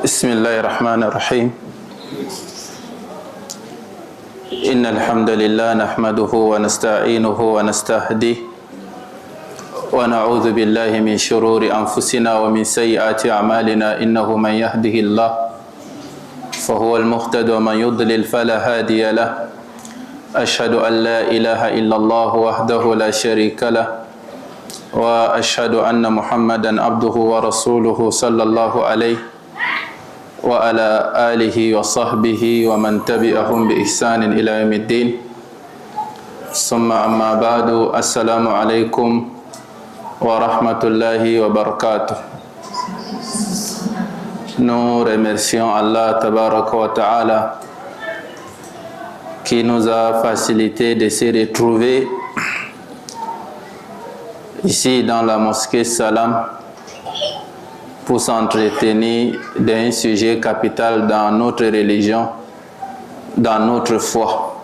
بسم الله الرحمن الرحيم إن الحمد لله نحمده ونستعينه ونستهديه ونعوذ بالله من شرور أنفسنا ومن سيئات أعمالنا إنه من يهده الله فهو المهتد ومن يضلل فلا هادي له أشهد أن لا إله إلا الله وحده لا شريك له وأشهد أن محمدا عبده ورسوله صلى الله عليه وعلى آله وصحبه ومن تبعهم بإحسان إلى يوم الدين ثم أما بعد السلام عليكم ورحمة الله وبركاته. Nous remercions Allah Tabaraka wa Ta'ala qui nous a facilité de se retrouver ici dans la mosquée Salam pour s'entretenir d'un sujet capital dans notre religion, dans notre foi.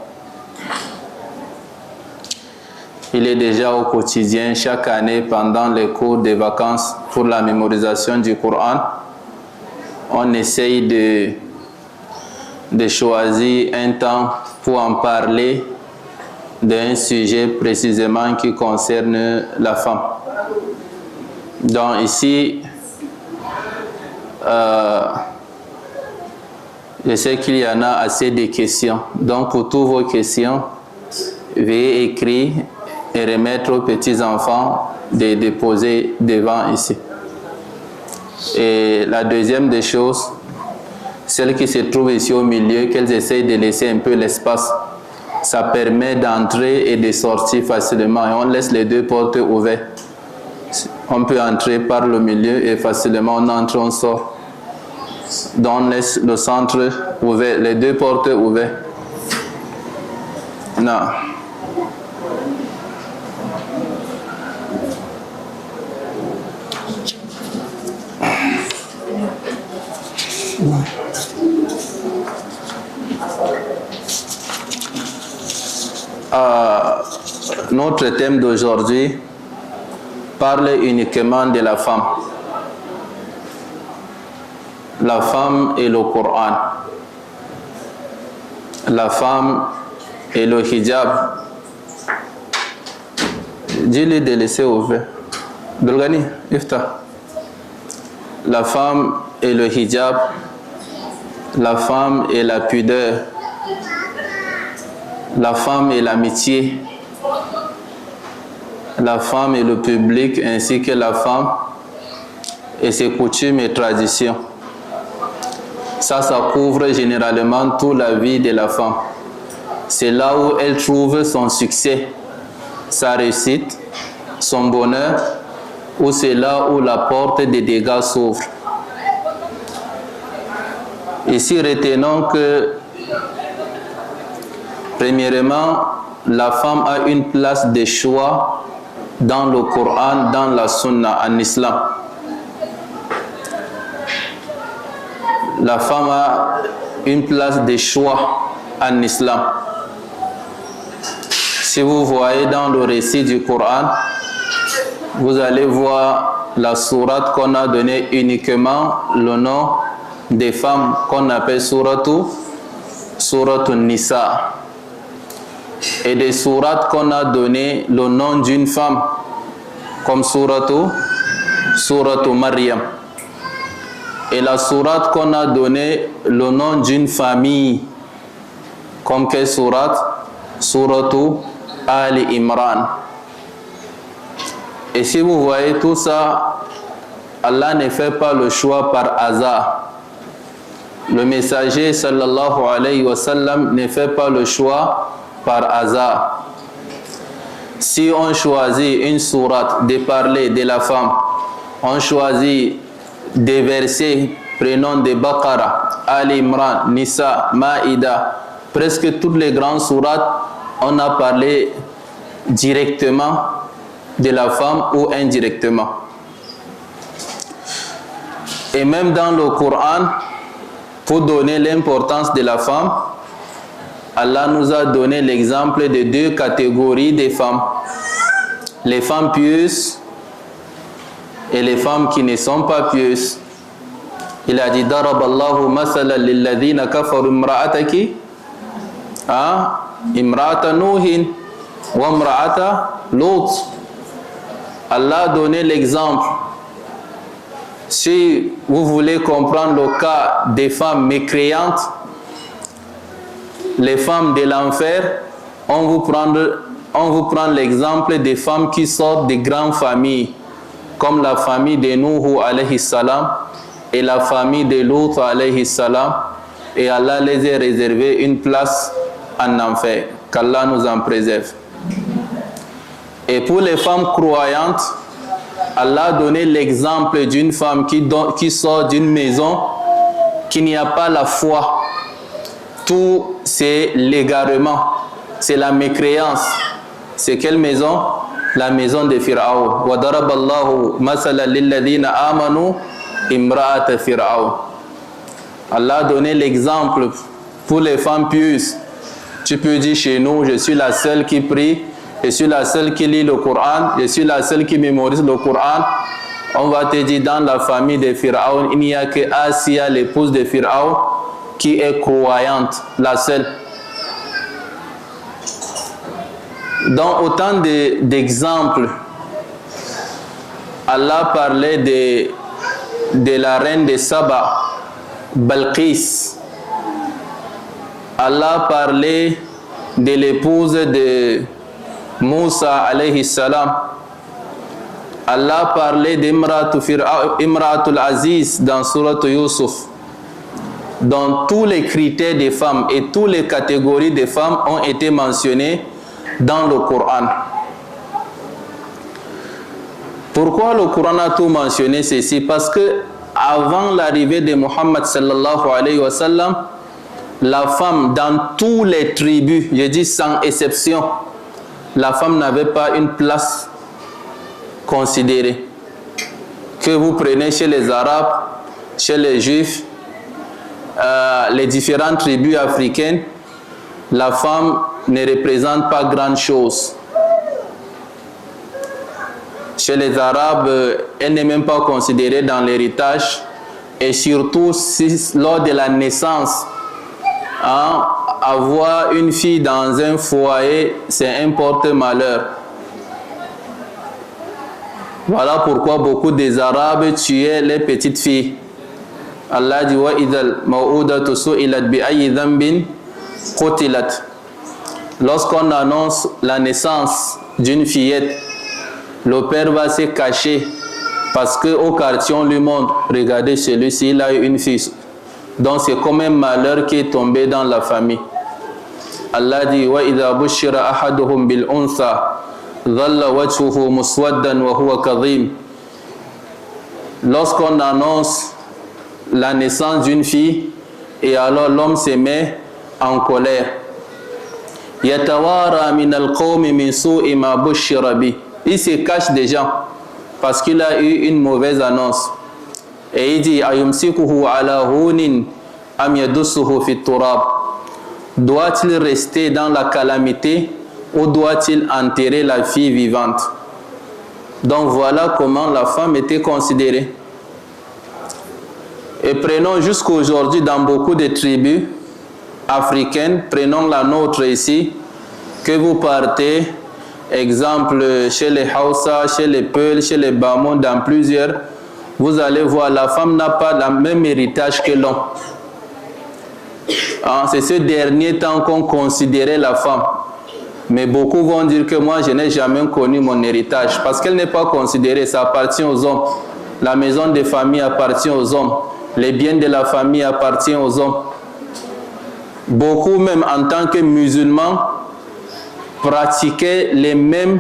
Il est déjà au quotidien, chaque année, pendant les cours de vacances pour la mémorisation du Coran, on essaye de choisir un temps pour en parler d'un sujet précisément qui concerne la femme. Donc ici, je sais qu'il y en a assez de questions. Donc pour toutes vos questions, veuillez écrire et remettre aux petits-enfants de déposer devant ici. Et la deuxième des choses, celle qui se trouve ici au milieu, qu'elles essayent de laisser un peu l'espace. Ça permet d'entrer et de sortir facilement. Et on laisse les deux portes ouvertes. On peut entrer par le milieu et facilement on entre, on sort. Donc on laisse le centre ouvert, les deux portes ouvertes. Non. Notre thème d'aujourd'hui parle uniquement de la femme. La femme et le Coran. La femme et le hijab. Dis-lui de laisser ouvert. Dolgani, ifta. La femme et le hijab. La femme et la pudeur. La femme et l'amitié. La femme et le public ainsi que la femme et ses coutumes et traditions. Ça couvre généralement toute la vie de la femme. C'est là où elle trouve son succès, sa réussite, son bonheur, ou c'est là où la porte des dégâts s'ouvre. Ici, retenons que, premièrement, la femme a une place de choix dans le Coran, dans la Sunna, en islam. La femme a une place de choix en islam. Si vous voyez dans le récit du Coran, vous allez voir la sourate qu'on a donnée uniquement le nom des femmes qu'on appelle Suratul Nisa. Et des sourates qu'on a donné le nom d'une femme, comme Suratul Maryam. Et la sourate qu'on a donné le nom d'une famille, comme quelle sourate? Suratul Ali Imran. Et si vous voyez tout ça, Allah ne fait pas le choix par hasard. Le messager sallallahu alayhi wa sallam ne fait pas le choix par hasard. Si on choisit une sourate de parler de la femme, on choisit des versets prenant de Baqara, Ali Imran, Nisa, Maïda, presque toutes les grandes sourates, on a parlé directement de la femme ou indirectement. Et même dans le Coran, pour donner l'importance de la femme, Allah nous a donné l'exemple de deux catégories de femmes. Les femmes pieuses et les femmes qui ne sont pas pieuses. Il a dit Daraballahu mathalan lilladhina kafaru imra'ataki imra'ata Nuhin wa imra'ata Lut. Allah a donné l'exemple. Si vous voulez comprendre le cas des femmes mécréantes, les femmes de l'enfer, on vous prend l'exemple des femmes qui sortent des grandes familles, comme la famille de Nuh alayhi salam et la famille de Lut alayhi salam, et Allah les a réservé une place en enfer. Qu'Allah nous en préserve. Et pour les femmes croyantes, Allah a donné l'exemple d'une femme qui sort d'une maison qui n'y a pas la foi. Tout c'est l'égarement, c'est la mécréance. C'est quelle maison? La maison de Pharaon. Wa daraballahu mathalan lilladhina amanu imra'ata Pharaon. Allah a donné l'exemple pour les femmes pieuses. Tu peux dire chez nous, je suis la seule qui prie, je suis la seule qui lit le Coran, je suis la seule qui mémorise le Coran. On va te dire dans la famille de Pharaon, il n'y a que Asiya, l'épouse de Pharaon, qui est croyante, la seule. Dans autant d'exemples, Allah parlait de la reine de Saba, Balqis. Allah parlait de l'épouse de Moussa alayhi salam. Allah parlait d'Imratul Aziz dans Surat Yusuf. Dans tous les critères des femmes et toutes les catégories des femmes ont été mentionnées dans le Coran. Pourquoi le Coran a tout mentionné ceci? Parce que avant l'arrivée de Muhammad sallallahu alayhi wa sallam, la femme dans toutes les tribus, je dis sans exception, la femme n'avait pas une place considérée. Que vous prenez chez les Arabes, chez les Juifs, les différentes tribus africaines, la femme ne représente pas grand chose. Chez les Arabes, elle n'est même pas considérée dans l'héritage, et surtout lors de la naissance. Avoir une fille dans un foyer, c'est un porte-malheur. Voilà pourquoi beaucoup des Arabes tuaient les petites filles. Allah dit wa idal ma'udatu su'ilat bi ayyi dhanbin qutilat. Lorsqu'on annonce la naissance d'une fillette, le père va se cacher parce qu'au quartier on lui montre, regardez celui-ci, il a eu une fille. Donc c'est comme un malheur qui est tombé dans la famille. Allah dit wa idha bushira ahaduhum bil untha dhalla wajhuhu muswaddan wa huwa kadhim. Lorsqu'on annonce la naissance d'une fille, et alors l'homme se met en colère. Yatawara min al-qawmi min su'i ma bushira bi. Il se cache des gens parce qu'il a eu une mauvaise annonce. Et il dit ayumsikuhu ala hunin am yadussuhu fit turab. Doit-il rester dans la calamité ou doit-il enterrer la fille vivante? Donc voilà comment la femme était considérée. Et prenons jusqu'aujourd'hui dans beaucoup de tribus africaines, prenons la nôtre ici, que vous partez, exemple chez les Hausa, chez les Peuls, chez les Bamon, dans plusieurs, vous allez voir, la femme n'a pas le même héritage que l'homme. C'est ce dernier temps qu'on considérait la femme. Mais beaucoup vont dire que moi, je n'ai jamais connu mon héritage. Parce qu'elle n'est pas considérée, ça appartient aux hommes. La maison de famille appartient aux hommes. Les biens de la famille appartiennent aux hommes. Beaucoup même en tant que musulmans pratiquaient les mêmes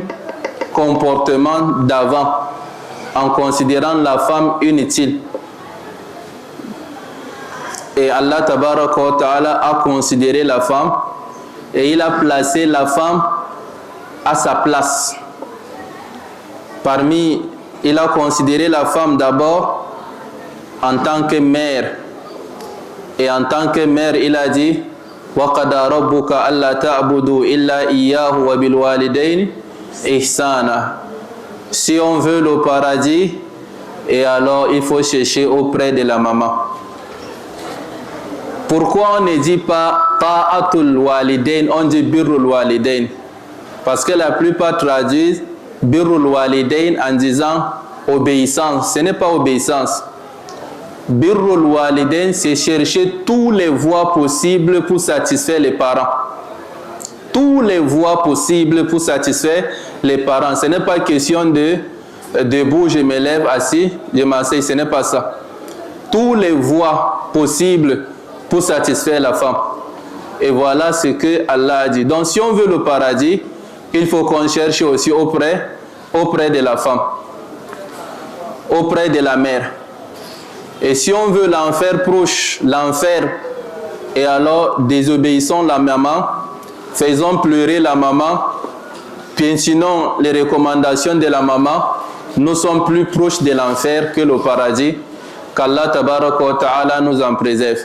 comportements d'avant en considérant la femme inutile. Et Allah tabaraka wa ta'ala a considéré la femme et il a placé la femme à sa place. Il a considéré la femme d'abord en tant que mère. Et en tant que mère, il a dit وَقَدَى رَبُّكَ أَلَّا تَعْبُدُوا إِلَّا إِيَّاهُ وَبِالْوَالِدَيْنِ إِحْسَانًا. Si on veut le paradis, et alors il faut chercher auprès de la maman. Pourquoi on ne dit pas ta'atul walidain, on dit birrul walidain? Parce que la plupart traduisent birrul walidain en disant obéissance. Ce n'est pas obéissance. Birrul walidain, c'est chercher toutes les voies possibles pour satisfaire les parents. Toutes les voies possibles pour satisfaire les parents. Ce n'est pas question de debout, je me lève, assis, je m'assieds. Ce n'est pas ça. Toutes les voies possibles pour satisfaire la femme. Et voilà ce que Allah a dit. Donc si on veut le paradis, il faut qu'on cherche aussi auprès de la femme, auprès de la mère. Et si on veut l'enfer proche, l'enfer, et alors désobéissons la maman, faisons pleurer la maman, piétinons les recommandations de la maman, nous sommes plus proches de l'enfer que le paradis. Qu'Allah tabaraka wa ta'ala nous en préserve.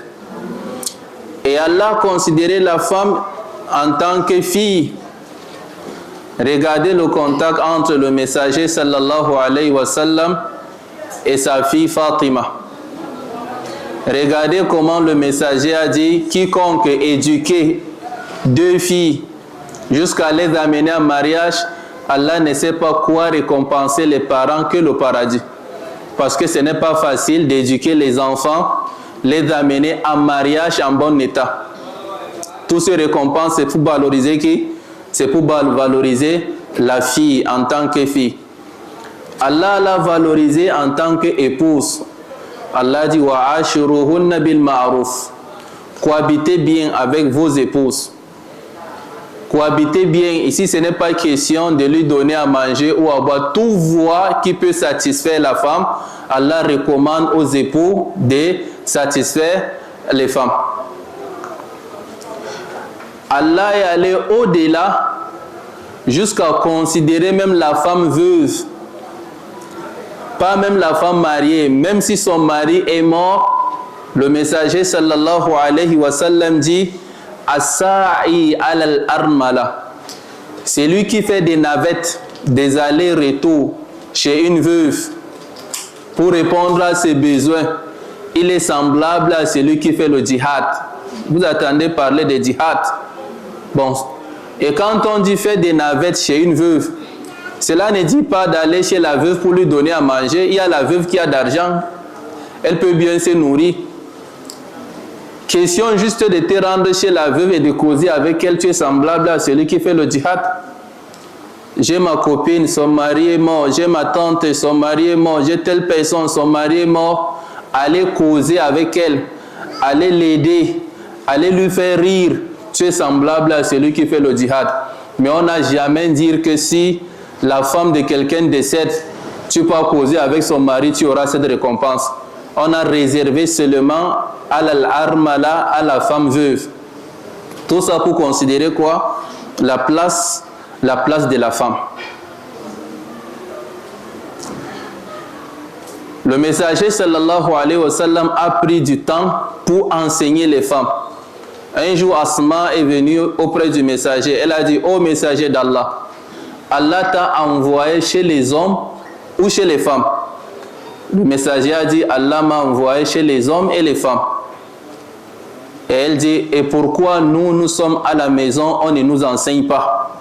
Et Allah considérait la femme en tant que fille. Regardez le contact entre le messager sallallahu alayhi wa sallam et sa fille Fatima. Regardez comment le messager a dit quiconque éduquait deux filles jusqu'à les amener en mariage, Allah ne sait pas quoi récompenser les parents que le paradis. Parce que ce n'est pas facile d'éduquer les enfants, les amener en mariage en bon état. Tout ce récompense, c'est pour valoriser qui? C'est pour valoriser la fille en tant que fille. Allah l'a valorisée en tant qu'épouse. Allah dit wa ashiruhunna bil ma'ruf. Cohabitez bien avec vos épouses. Cohabitez bien. Ici, ce n'est pas question de lui donner à manger ou à boire. Toute voie qui peut satisfaire la femme, Allah recommande aux époux de satisfaire les femmes. Allah est allé au-delà jusqu'à considérer même la femme veuve. Pas même la femme mariée, même si son mari est mort, le messager sallallahu alayhi wa sallam dit as-sa'i alal armala. C'est lui qui fait des navettes, des allers-retours chez une veuve pour répondre à ses besoins. Il est semblable à celui qui fait le djihad. Vous attendez parler de djihad. Bon, et quand on dit faire des navettes chez une veuve, cela ne dit pas d'aller chez la veuve pour lui donner à manger. Il y a la veuve qui a d'argent. Elle peut bien se nourrir. Question juste de te rendre chez la veuve et de causer avec elle. Tu es semblable à celui qui fait le djihad. J'ai ma copine, son mari est mort. J'ai ma tante, son mari est mort. J'ai telle personne, son mari est mort. Allez causer avec elle. Allez l'aider. Allez lui faire rire. Tu es semblable à celui qui fait le djihad. Mais on n'a jamais dit que si la femme de quelqu'un décède, tu peux causer avec son mari, tu auras cette récompense. On a réservé seulement à l'armala, à la femme veuve. Tout ça pour considérer quoi? La place de la femme. Le messager sallallahu alayhi wa sallam a pris du temps pour enseigner les femmes. Un jour, Asma est venue auprès du messager. Elle a dit, ô messager d'Allah, Allah t'a envoyé chez les hommes ou chez les femmes? Le messager a dit, Allah m'a envoyé chez les hommes et les femmes. Et elle dit, et pourquoi nous sommes à la maison, on ne nous enseigne pas?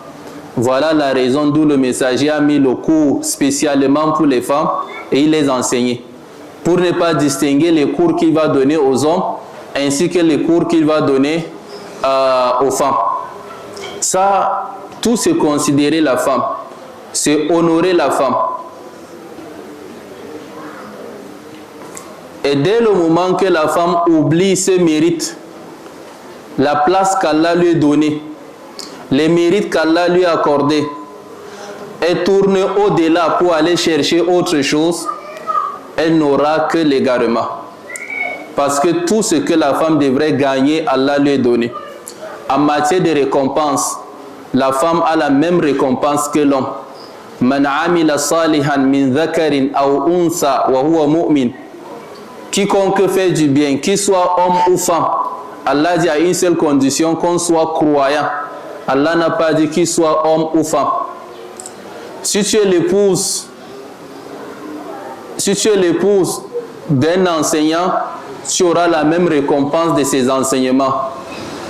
Voilà la raison d'où le messager a mis le cours spécialement pour les femmes et il les enseignait. Pour ne pas distinguer les cours qu'il va donner aux hommes ainsi que les cours qu'il va donner aux femmes. Ça, tout c'est considérer la femme, c'est honorer la femme. Et dès le moment que la femme oublie ses mérites, la place qu'Allah lui a donnée, les mérites qu'Allah lui a accordés, et tourne au-delà pour aller chercher autre chose, elle n'aura que l'égarement. Parce que tout ce que la femme devrait gagner, Allah lui a donné. En matière de récompense, la femme a la même récompense que l'homme. Man amila salihan min dhakarin aw unsa wa huwa mu'min. Quiconque fait du bien, qu'il soit homme ou femme, Allah dit à une seule condition, qu'on soit croyant. Allah n'a pas dit qu'il soit homme ou femme. Si tu es l'épouse Si tu es l'épouse d'un enseignant, tu auras la même récompense de ses enseignements.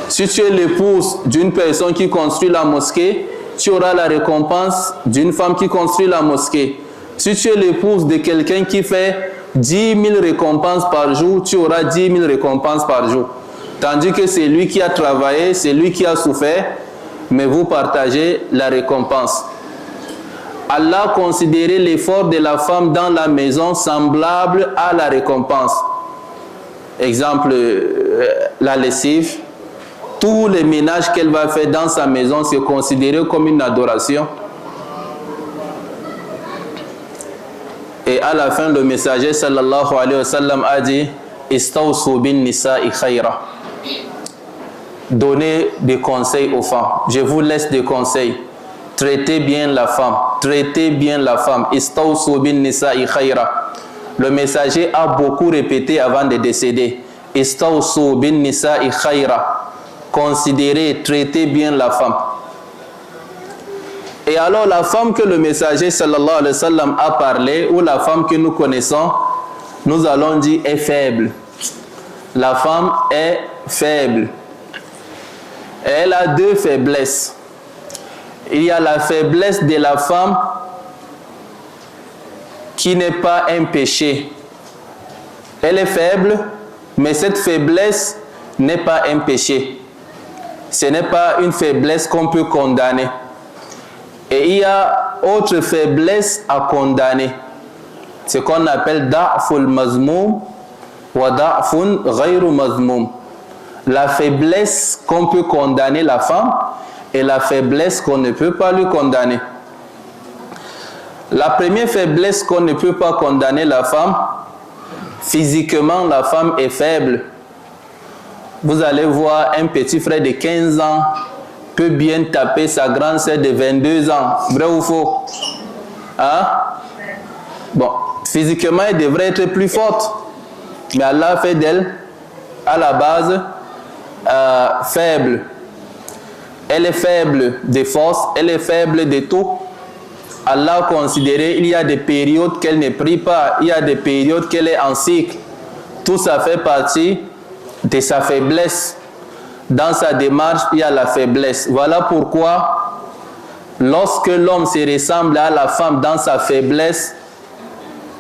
Si tu es l'épouse d'une personne qui construit la mosquée, tu auras la récompense d'une femme qui construit la mosquée. Si tu es l'épouse de quelqu'un qui fait 10 000 récompenses par jour, tu auras 10 000 récompenses par jour. Tandis que c'est lui qui a travaillé, c'est lui qui a souffert, mais vous partagez la récompense. Allah considérait l'effort de la femme dans la maison semblable à la récompense. Exemple, la lessive. Tous les ménages qu'elle va faire dans sa maison, c'est considéré comme une adoration. Et à la fin, le messager sallallahu alayhi wa sallam a dit Istawsu bin nisa'i khayra. Donnez des conseils aux femmes. Je vous laisse des conseils. Traitez bien la femme. Traitez bien la femme. Istawsu bin nisa'i khayra. Le messager a beaucoup répété avant de décéder. Istawsu bin nisa'i khayra. Considérez, traitez bien la femme. Et alors la femme que le messager sallallahu alayhi wa sallam a parlé, ou la femme que nous connaissons, nous allons dire est faible. La femme est faible. Elle a deux faiblesses. Il y a la faiblesse de la femme qui n'est pas un péché. Elle est faible, mais cette faiblesse n'est pas un péché. Ce n'est pas une faiblesse qu'on peut condamner. Et il y a autre faiblesse à condamner. C'est ce qu'on appelle da'ful mazmoum wa da'fun ghayru mazmoum. La faiblesse qu'on peut condamner la femme et la faiblesse qu'on ne peut pas lui condamner. La première faiblesse qu'on ne peut pas condamner la femme, physiquement la femme est faible. Vous allez voir un petit frère de 15 ans peut bien taper sa grande sœur de 22 ans. Vrai ou faux? Hein? Bon, physiquement, elle devrait être plus forte. Mais Allah fait d'elle, à la base, faible. Elle est faible de force, elle est faible de tout. Allah a considéré, il y a des périodes qu'elle ne prie pas, il y a des périodes qu'elle est en cycle. Tout ça fait partie de sa faiblesse. Dans sa démarche, il y a la faiblesse. Voilà pourquoi, lorsque l'homme se ressemble à la femme dans sa faiblesse,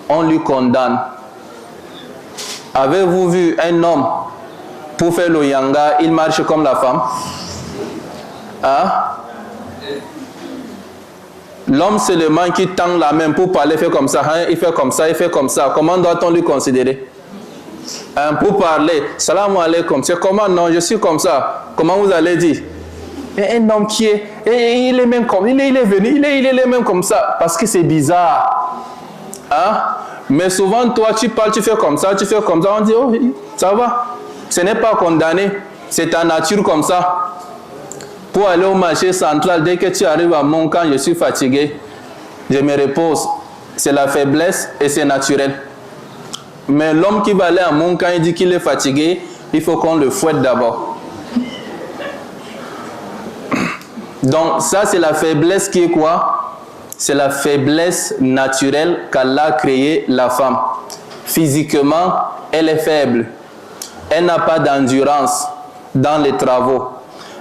on lui condamne. Avez-vous vu un homme, pour faire le yanga, il marche comme la femme? Hein? L'homme seulement qui tend la main pour parler, fait comme ça, hein? Il fait comme ça, il fait comme ça. Comment doit-on lui considérer? Pour parler, salam alaikum, c'est comment? Non, je suis comme ça. Comment vous allez dire? Et un homme qui est, et il est même comme, il est venu, il est même comme ça, parce que c'est bizarre. Hein? Mais souvent, toi, tu parles, tu fais comme ça, on dit, oh, ça va. Ce n'est pas condamné, c'est ta nature comme ça. Pour aller au marché central, dès que tu arrives à mon camp, je suis fatigué, je me repose. C'est la faiblesse et c'est naturel. Mais l'homme qui va aller à mon camp, il dit qu'il est fatigué, il faut qu'on le fouette d'abord. Donc ça, c'est la faiblesse qui est quoi? C'est la faiblesse naturelle qu'Allah a créé la femme. Physiquement, elle est faible. Elle n'a pas d'endurance dans les travaux.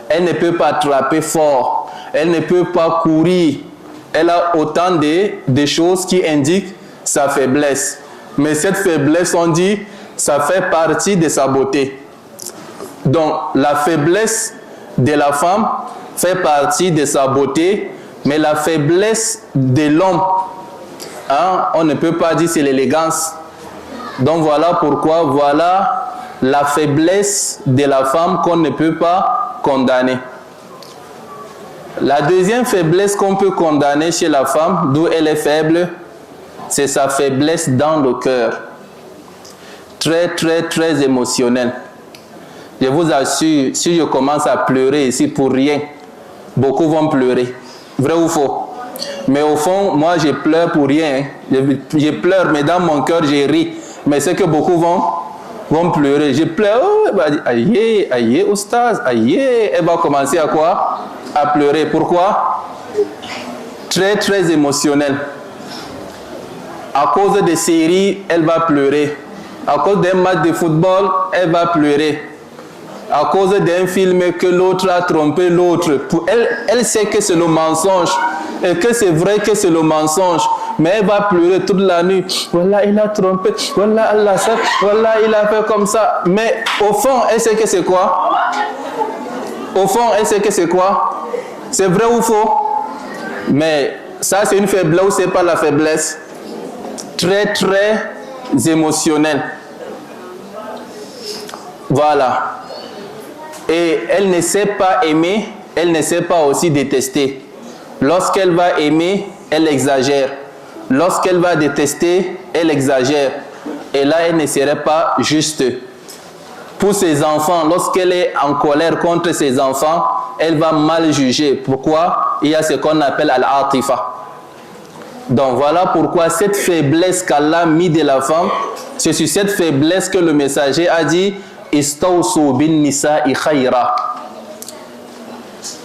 Elle ne peut pas attraper fort. Elle ne peut pas courir. Elle a autant de choses qui indiquent sa faiblesse. Mais cette faiblesse, on dit, ça fait partie de sa beauté. Donc, la faiblesse de la femme fait partie de sa beauté, mais la faiblesse de l'homme, hein, on ne peut pas dire c'est l'élégance. Donc, voilà pourquoi, voilà la faiblesse de la femme qu'on ne peut pas condamner. La deuxième faiblesse qu'on peut condamner chez la femme, d'où elle est faible, c'est sa faiblesse dans le cœur. Très émotionnelle. Je vous assure, si je commence à pleurer ici pour rien, beaucoup vont pleurer. Vrai ou faux? Mais au fond, moi je pleure pour rien. Je pleure, mais dans mon cœur, je ris. Mais c'est que beaucoup vont pleurer. Je pleure, oh, elle va dire, aïe, aïe, oustaz, aïe. Elle va commencer à quoi? À pleurer. Pourquoi? Très émotionnel. À cause des séries, elle va pleurer. À cause d'un match de football, elle va pleurer. À cause d'un film que l'autre a trompé l'autre. Elle sait que c'est le mensonge et que c'est vrai que c'est le mensonge. Mais elle va pleurer toute la nuit. Voilà, il a trompé. Voilà, Allah, ça. Voilà, il a fait comme ça. Mais au fond, elle sait que c'est quoi? Au fond, elle sait que c'est quoi? C'est vrai ou faux? Mais ça, c'est une faiblesse ou c'est pas la faiblesse? Très, très émotionnelle. Voilà. Et elle ne sait pas aimer, elle ne sait pas aussi détester. Lorsqu'elle va aimer, elle exagère. Lorsqu'elle va détester, elle exagère. Et là, elle ne serait pas juste. Pour ses enfants, lorsqu'elle est en colère contre ses enfants, elle va mal juger. Pourquoi? Il y a ce qu'on appelle al-atifa. Donc voilà pourquoi cette faiblesse qu'Allah a mis de la femme, c'est sur cette faiblesse que le messager a dit Istawsu bin nisa'i khayra.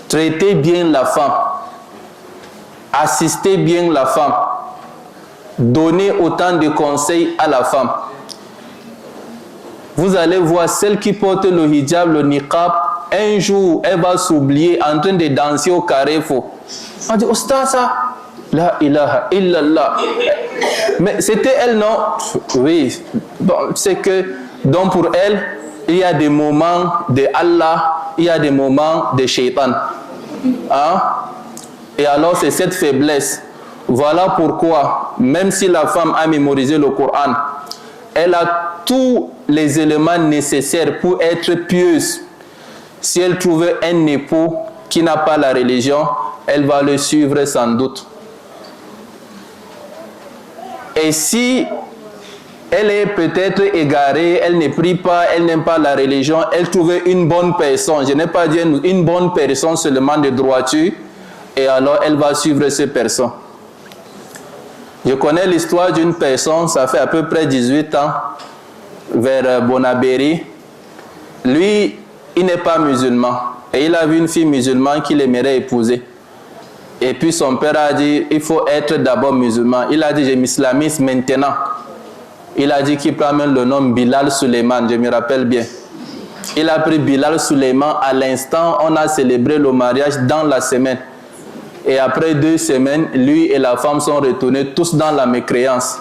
Traitez bien la femme, assistez bien la femme, donnez autant de conseils à la femme. Vous allez voir celle qui porte le hijab, le niqab, un jour elle va s'oublier en train de danser au carrefour. On dit Oustaz, la ilaha illallah. Mais c'était elle, non? Oui. Bon, c'est que, donc pour elle, il y a des moments de Allah, il y a des moments de shaitan. Hein? Et alors c'est cette faiblesse. Voilà pourquoi, même si la femme a mémorisé le Coran, elle a tous les éléments nécessaires pour être pieuse. Si elle trouvait un époux qui n'a pas la religion, elle va le suivre sans doute. Et si elle est peut-être égarée, elle ne prie pas, elle n'aime pas la religion, elle trouvait une bonne personne, je n'ai pas dit une bonne personne seulement de droiture, et alors elle va suivre cette personne. Je connais l'histoire d'une personne, ça fait à peu près 18 ans, vers Bonabéry. Lui, il n'est pas musulman, et il a vu une fille musulmane qu'il aimerait épouser. Et puis son père a dit, il faut être d'abord musulman. Il a dit, je m'islamise maintenant. Il a dit qu'il prend même le nom Bilal Suleiman, je me rappelle bien. Il a pris Bilal Suleiman, à l'instant, on a célébré le mariage dans la semaine. Et après 2 semaines, lui et la femme sont retournés tous dans la mécréance.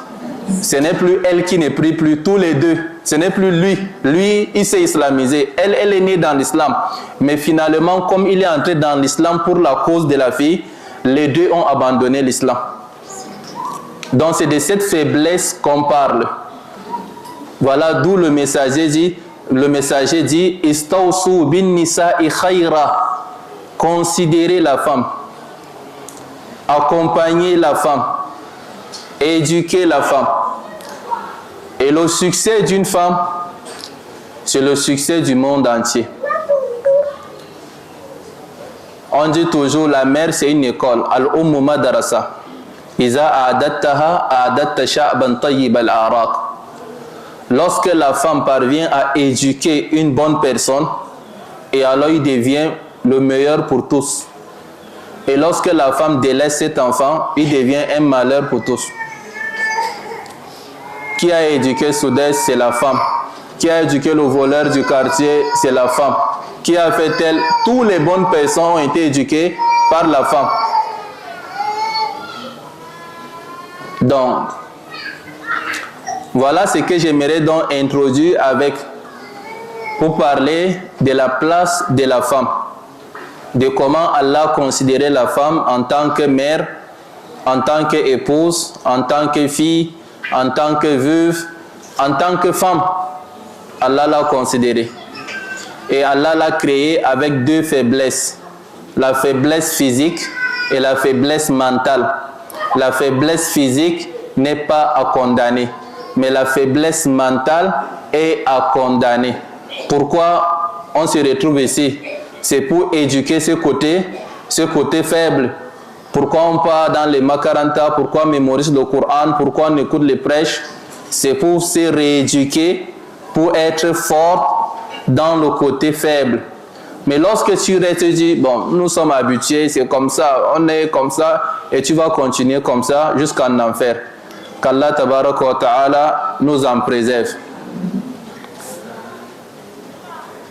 Ce n'est plus elle qui ne prie plus, tous les deux. Ce n'est plus lui. Lui, il s'est islamisé. Elle est née dans l'islam. Mais finalement, comme il est entré dans l'islam pour la cause de la fille, les deux ont abandonné l'islam. Donc c'est de cette faiblesse qu'on parle. Voilà d'où le messager dit Istawsu bin nisa'i khayra. Considérez la femme, accompagnez la femme, éduquez la femme. Et le succès d'une femme, c'est le succès du monde entier. On dit toujours la mère c'est une école. Al-ummu madrasa. Iza a'adattaha a'adatta sha'ban tayyib al-araq. Lorsque la femme parvient à éduquer une bonne personne, et alors il devient le meilleur pour tous. Et lorsque la femme délaisse cet enfant, il devient un malheur pour tous. Qui a éduqué Soudès, c'est la femme. Qui a éduqué le voleur du quartier, c'est la femme. Qui a fait tel? Toutes les bonnes personnes ont été éduquées par la femme. Donc, voilà ce que j'aimerais donc introduire pour parler de la place de la femme, de comment Allah considérait la femme en tant que mère, en tant qu'épouse, en tant que fille, en tant que veuve, en tant que femme. Allah l'a considérée. Et Allah l'a créée avec 2 faiblesses, la faiblesse physique et la faiblesse mentale. La faiblesse physique n'est pas à condamner, mais la faiblesse mentale est à condamner. Pourquoi on se retrouve ici? C'est pour éduquer ce côté faible. Pourquoi on part dans les makaranta? Pourquoi on mémorise le Coran? Pourquoi on écoute les prêches? C'est pour se rééduquer, pour être fort dans le côté faible. Mais lorsque tu restes, tu dis, bon, nous sommes habitués, c'est comme ça, on est comme ça, et tu vas continuer comme ça jusqu'en enfer. Qu'Allah tabaraka wa ta'ala nous en préserve.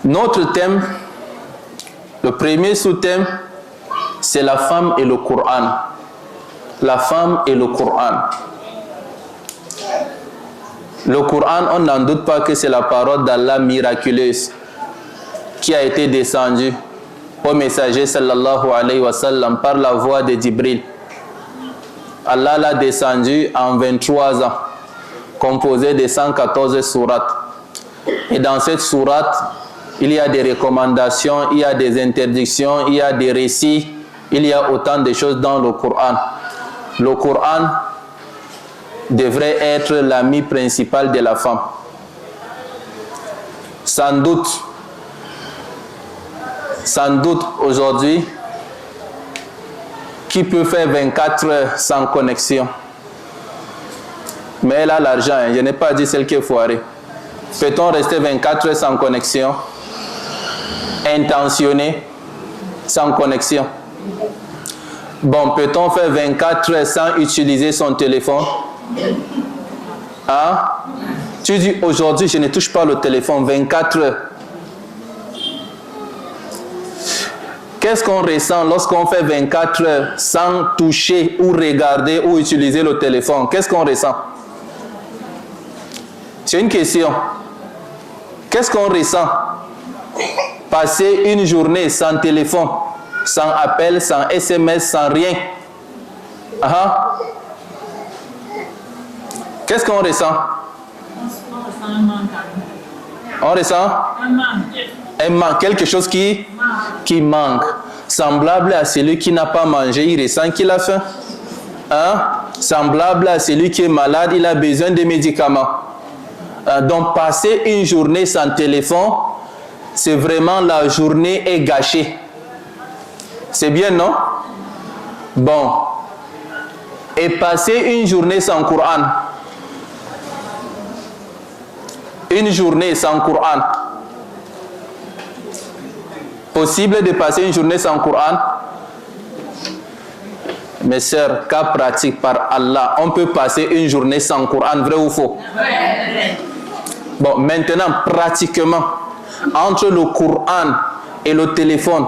Notre thème, le premier sous-thème, c'est la femme et le Coran. La femme et le Coran. Le Coran, on n'en doute pas que c'est la parole d'Allah miraculeuse qui a été descendue au messager sallallahu alayhi wa sallam par la voix de Jibril. Allah l'a descendu en 23 ans, composé de 114 sourates. Et dans cette sourate, il y a des recommandations, il y a des interdictions, il y a des récits, il y a autant de choses dans le Coran. Le Coran devrait être l'ami principal de la femme. Sans doute aujourd'hui, qui peut faire 24 heures sans connexion? Mais elle a l'argent, hein. Je n'ai pas dit celle qui est foirée. Peut-on rester 24 heures sans connexion? Intentionné, sans connexion. Bon, peut-on faire 24 heures sans utiliser son téléphone? Hein? Tu dis aujourd'hui, je ne touche pas le téléphone 24 heures. Qu'est-ce qu'on ressent lorsqu'on fait 24 heures sans toucher ou regarder ou utiliser le téléphone? Qu'est-ce qu'on ressent? C'est une question. Qu'est-ce qu'on ressent? Passer une journée sans téléphone, sans appel, sans SMS, sans rien. Qu'est-ce qu'on ressent? On ressent un manque, quelque chose qui manque. Semblable à celui qui n'a pas mangé, il ressent qu'il a faim. Semblable à celui qui est malade, il a besoin de médicaments. Donc passer une journée sans téléphone, c'est vraiment la journée est gâchée. C'est bien, non? Bon. Et passer une journée sans Coran. Une journée sans Coran. Possible de passer une journée sans Coran? Mes sœurs, cas pratique par Allah, on peut passer une journée sans Coran, vrai ou faux? Bon, maintenant, pratiquement, entre le Coran et le téléphone,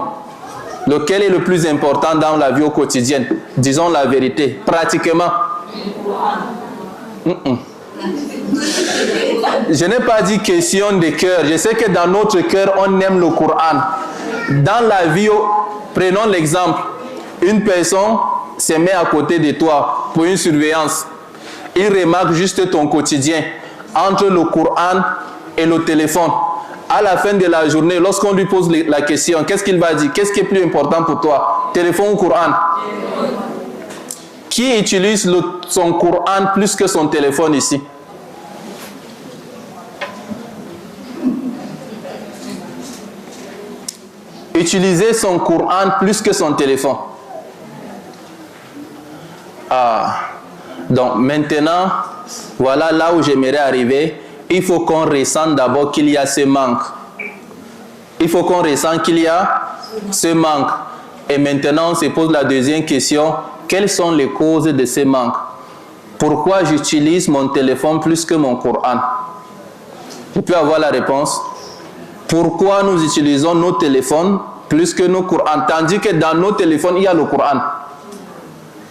lequel est le plus important dans la vie au quotidien? Disons la vérité, pratiquement. Je n'ai pas dit question de cœur. Je sais que dans notre cœur, on aime le Coran. Dans la vie, prenons l'exemple. Une personne se met à côté de toi pour une surveillance. Il remarque juste ton quotidien entre le Coran et le téléphone. À la fin de la journée, lorsqu'on lui pose la question, qu'est-ce qu'il va dire? Qu'est-ce qui est plus important pour toi? Téléphone ou Coran? Qui utilise son Coran plus que son téléphone ici? Utiliser son Coran plus que son téléphone. Donc maintenant, voilà là où j'aimerais arriver. Il faut qu'on ressente d'abord qu'il y a ce manque. Il faut qu'on ressente qu'il y a ce manque. Et maintenant, on se pose la deuxième question. Quelles sont les causes de ce manque? Pourquoi j'utilise mon téléphone plus que mon Coran? Je peux avoir la réponse. Pourquoi nous utilisons nos téléphones plus que nos Corans? Tandis que dans nos téléphones, il y a le Coran.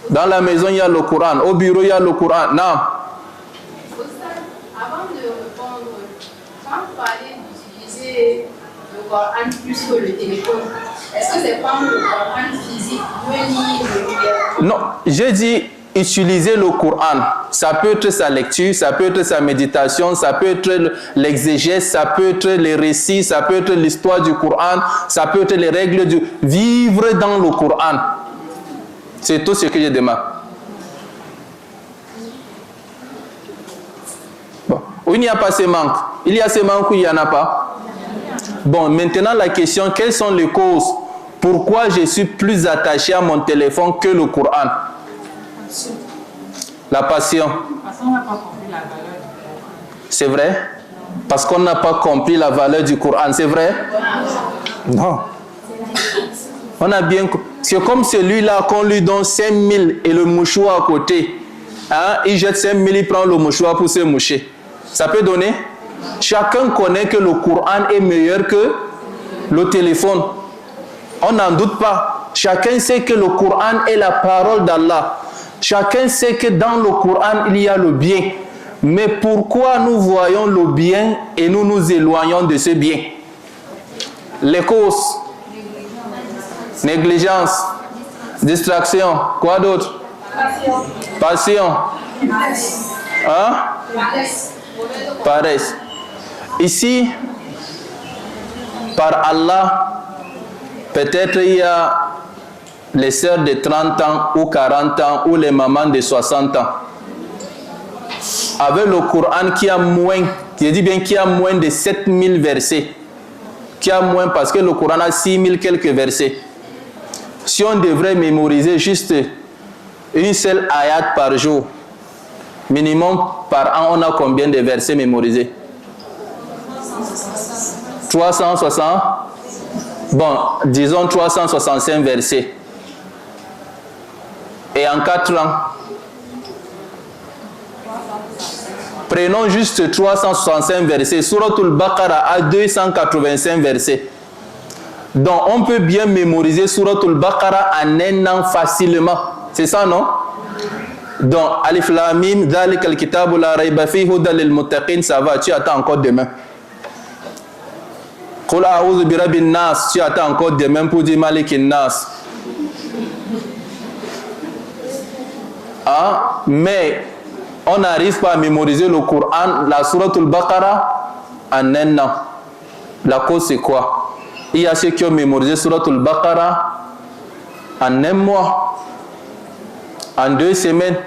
Dans la maison, il y a le Coran. Au bureau, il y a le Coran. Non. Avant de répondre, quand vous parlez d'utiliser le Coran plus que le téléphone, est-ce que c'est pas le Coran physique, le livre? Non, j'ai dit utiliser le Coran. Ça peut être sa lecture, ça peut être sa méditation, ça peut être l'exégèse, ça peut être les récits, ça peut être l'histoire du Coran, ça peut être les règles du vivre dans le Coran. C'est tout ce que je demande. Bon. Où il n'y a pas ce manque? Il y a ce manque ou il n'y en a pas? Bon, maintenant la question, quelles sont les causes? Pourquoi je suis plus attaché à mon téléphone que le Coran? La passion. Parce qu'on n'a pas compris la valeur du Coran. C'est vrai? Parce qu'on n'a pas compris la valeur du Coran, c'est vrai? Non. On a bien... C'est comme celui-là qu'on lui donne 5 000 et le mouchoir à côté. hein, il jette 5 000, il prend le mouchoir pour se moucher. Ça peut donner? Chacun connaît que le Coran est meilleur que le téléphone. On n'en doute pas. Chacun sait que le Coran est la parole d'Allah. Chacun sait que dans le Coran, il y a le bien. Mais pourquoi nous voyons le bien et nous nous éloignons de ce bien? Les causes. Négligence. Distraction. Quoi d'autre? Passion. Hein? Paresse. Ici, par Allah, peut-être il y a les sœurs de 30 ans ou 40 ans ou les mamans de 60 ans. Avec le Coran qui a moins, je dis bien qui a moins de 7000 versets. Qui a moins parce que le Coran a 6000 quelques versets. Si on devrait mémoriser juste une seule ayat par jour, minimum par an, on a combien de versets mémorisés? 360. Bon, disons 365 versets. Et en 4 ans, prenons juste 365 versets. Suratul Baqarah a 285 versets. Donc, on peut bien mémoriser Suratul Baqarah en un an facilement. C'est ça, non? Donc, Alif Lam Mim, Dhalik al-Kitabu la rayba fihi hudan lil muttaqin, ça va, tu attends encore demain. Qul a'udhu bi rabbin nas, tu attends encore demain pour dire Malikin nas. Ah, mais on n'arrive pas à mémoriser le Coran, la Suratul Baqarah, en un an. La cause, c'est quoi? Il y a ceux qui ont mémorisé Suratul Baqarah en un mois, en 2 semaines,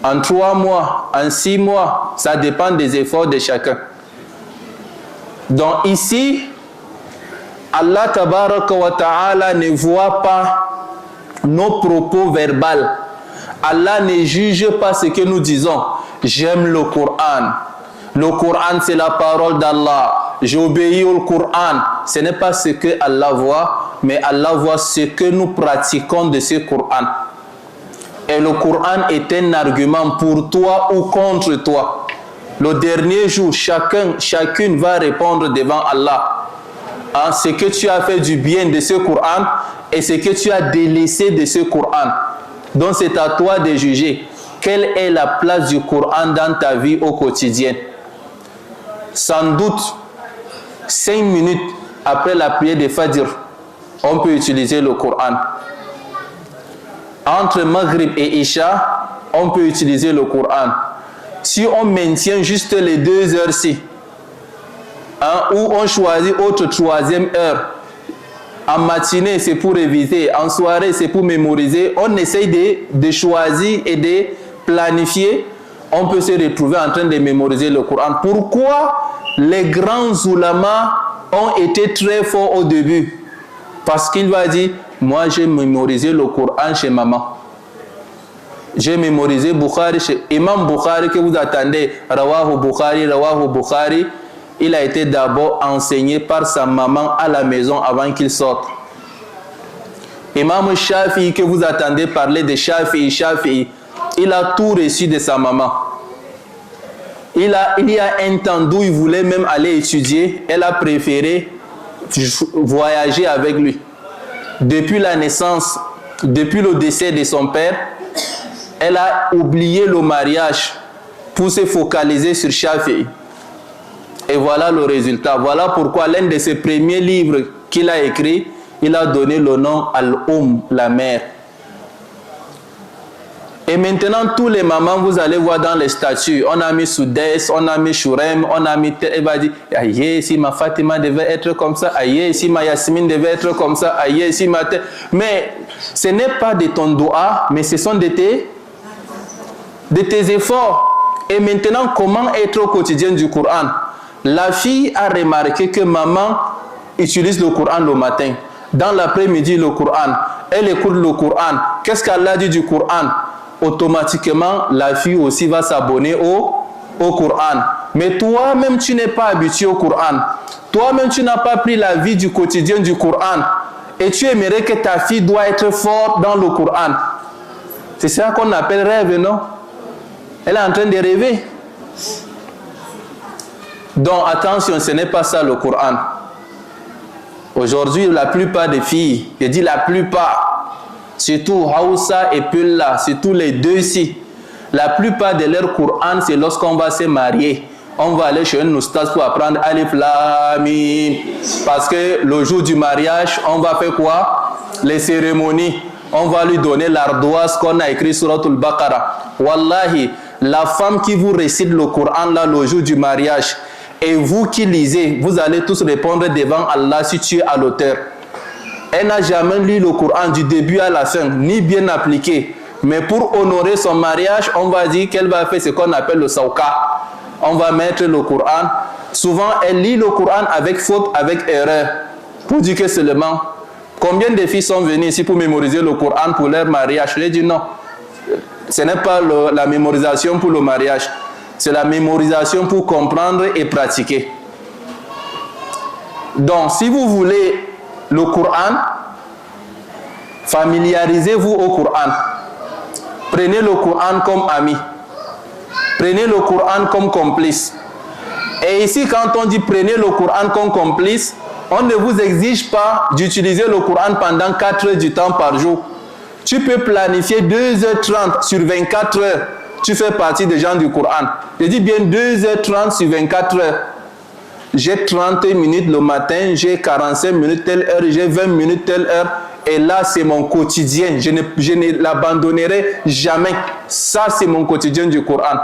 en 3 mois, en 6 mois. Ça dépend des efforts de chacun. Donc ici, Allah Tabaraka wa Ta'ala ne voit pas nos propos verbaux. Allah ne juge pas ce que nous disons. J'aime le Coran. Le Coran, c'est la parole d'Allah. J'obéis au Coran. Ce n'est pas ce que Allah voit, mais Allah voit ce que nous pratiquons de ce Coran. Et le Coran est un argument pour toi ou contre toi. Le dernier jour, chacune va répondre devant Allah. Hein, ce que tu as fait du bien de ce Coran et ce que tu as délaissé de ce Coran. Donc c'est à toi de juger quelle est la place du Coran dans ta vie au quotidien. Sans doute, 5 minutes après la prière de Fajr, on peut utiliser le Coran. Entre Maghrib et Isha, on peut utiliser le Coran. Si on maintient juste les 2 heures-ci, hein, ou on choisit autre 3e heure, en matinée c'est pour réviser, en soirée c'est pour mémoriser, on essaye de choisir et de planifier, on peut se retrouver en train de mémoriser le Coran. Pourquoi les grands ulamas ont été très forts au début? Parce qu'il va dire, moi j'ai mémorisé le Coran chez maman. J'ai mémorisé Bukhari chez Imam Bukhari que vous attendez, Rawahu Bukhari, il a été d'abord enseigné par sa maman à la maison avant qu'il sorte. Imam Shafi'i que vous attendez parler de Shafi'i, il a tout reçu de sa maman. Il y a un temps d'où il voulait même aller étudier, elle a préféré voyager avec lui. Depuis la naissance, depuis le décès de son père, elle a oublié le mariage pour se focaliser sur Shafi'i. Et voilà le résultat. Voilà pourquoi l'un de ses premiers livres qu'il a écrit, il a donné le nom la mère. Et maintenant, tous les mamans, vous allez voir dans les statuts, on a mis Soudès, on a mis Shurem, on a mis... Elle va dire, aïe, si ma Fatima devait être comme ça, aïe, si ma Yasmine devait être comme ça, aïe, si ma... Mais ce n'est pas de ton doigt, mais ce sont de tes efforts. Et maintenant, comment être au quotidien du Coran? La fille a remarqué que maman utilise le Coran le matin. Dans l'après-midi, le Coran. Elle écoute le Coran. Qu'est-ce qu'elle a dit du Coran? Automatiquement, la fille aussi va s'abonner au Coran. Mais toi-même, tu n'es pas habitué au Coran. Toi-même, tu n'as pas pris la vie du quotidien du Coran. Et tu aimerais que ta fille doit être forte dans le Coran. C'est ça qu'on appelle rêve, non? Elle est en train de rêver. Donc attention, ce n'est pas ça le Coran. Aujourd'hui, la plupart des filles, je dis la plupart, surtout Hausa et Pula, surtout les deux ici, la plupart de leur Coran, c'est lorsqu'on va se marier. On va aller chez un oustaz pour apprendre Alif Lam Mim. Parce que le jour du mariage, on va faire quoi? Les cérémonies. On va lui donner l'ardoise qu'on a écrit sur Suratul Baqarah. Wallahi, la femme qui vous récite le Coran là le jour du mariage, et vous qui lisez, vous allez tous répondre devant Allah si tu es à l'auteur. Elle n'a jamais lu le Coran du début à la fin, ni bien appliqué. Mais pour honorer son mariage, on va dire qu'elle va faire ce qu'on appelle le sauka. On va mettre le Coran. Souvent, elle lit le Coran avec faute, avec erreur. Pour dire que seulement, combien de filles sont venues ici pour mémoriser le Coran pour leur mariage? Je dis non. Ce n'est pas la mémorisation pour le mariage. C'est la mémorisation pour comprendre et pratiquer. Donc, si vous voulez le Coran, familiarisez-vous au Coran. Prenez le Coran comme ami. Prenez le Coran comme complice. Et ici, quand on dit prenez le Coran comme complice, on ne vous exige pas d'utiliser le Coran pendant 4 heures du temps par jour. Tu peux planifier 2h30 sur 24 heures. Tu fais partie des gens du Coran. Je dis bien 2h30 sur 24 heures. J'ai 30 minutes le matin, j'ai 45 minutes telle heure, j'ai 20 minutes telle heure. Et là, c'est mon quotidien. Je ne l'abandonnerai jamais. Ça, c'est mon quotidien du Coran.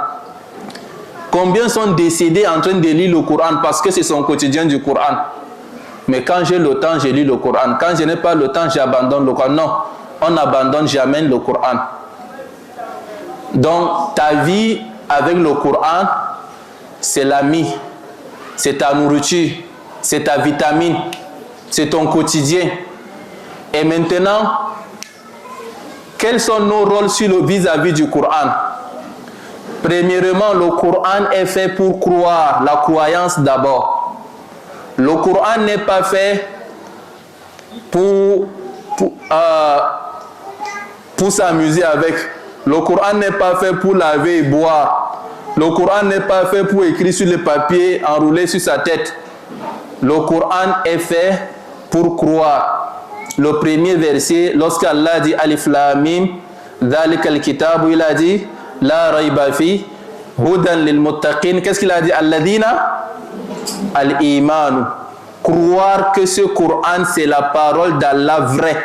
Combien sont décédés en train de lire le Coran parce que c'est son quotidien du Coran? Mais quand j'ai le temps, je lis le Coran. Quand je n'ai pas le temps, j'abandonne le Coran. Non, on n'abandonne jamais le Coran. Donc, ta vie avec le Coran, c'est l'ami, c'est ta nourriture, c'est ta vitamine, c'est ton quotidien. Et maintenant, quels sont nos rôles vis-à-vis du Coran? Premièrement, le Coran est fait pour croire, la croyance d'abord. Le Coran n'est pas fait pour s'amuser avec. Le Coran n'est pas fait pour laver et boire. Le Coran n'est pas fait pour écrire sur le papier, enrouler sur sa tête. Le Coran est fait pour croire. Le premier verset, lorsqu'Allah dit Alif Lam Mim, Dhalikal Kitab, il a dit La Rayba Fi, Hudan lil Muttaqin. Qu'est-ce qu'il a dit? Alladina Al-Iman. Croire que ce Coran, c'est la parole d'Allah vraie.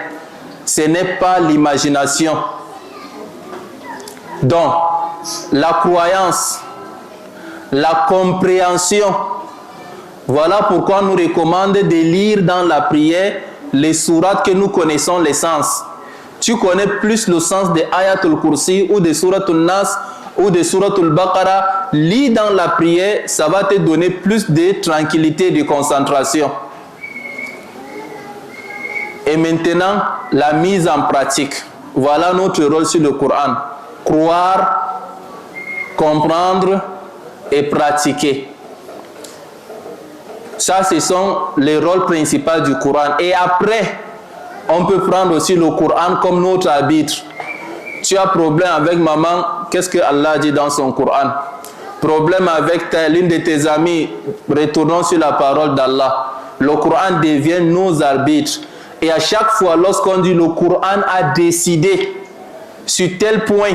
Ce n'est pas l'imagination. Donc, la croyance, la compréhension, voilà pourquoi on nous recommande de lire dans la prière les sourates que nous connaissons les sens. Tu connais plus le sens de Ayatul Kursi ou de Suratul Nas ou de Suratul Baqarah, lis dans la prière, ça va te donner plus de tranquillité et de concentration. Et maintenant, la mise en pratique. Voilà notre rôle sur le Coran. Croire, comprendre et pratiquer. Ça, ce sont les rôles principaux du Coran. Et après, on peut prendre aussi le Coran comme notre arbitre. Tu as problème avec maman, qu'est-ce que Allah dit dans son Coran? Problème avec l'une de tes amis, retournons sur la parole d'Allah. Le Coran devient nos arbitres. Et à chaque fois, lorsqu'on dit le Coran a décidé sur tel point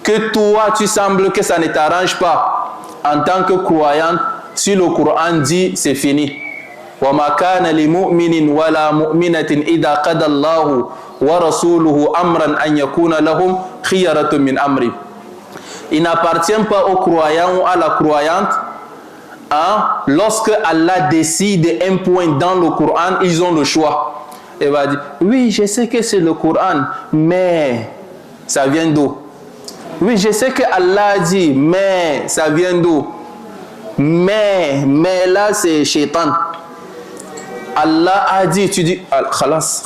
que toi, tu sembles que ça ne t'arrange pas, en tant que croyant, si le Coran dit, c'est fini. وَمَا كَانَ لِمُؤْمِنٍ وَلَا مُؤْمِنَةٍ إِذَا قَضَى اللَّهُ وَرَسُولُهُ أَمْرًا أَنْ يَكُونَ لَهُمْ خِيَرَةٌ مِنْ أَمْرِهِمْ. Il n'appartient pas aux croyants ou à la croyante, hein, lorsque Allah décide un point dans le Coran, ils ont le choix. Il va dire, oui, je sais que c'est le Coran, mais ça vient d'où? Oui, je sais que Allah dit, mais ça vient d'où? Mais là, c'est Shaitan. Allah a dit, tu dis, khalas,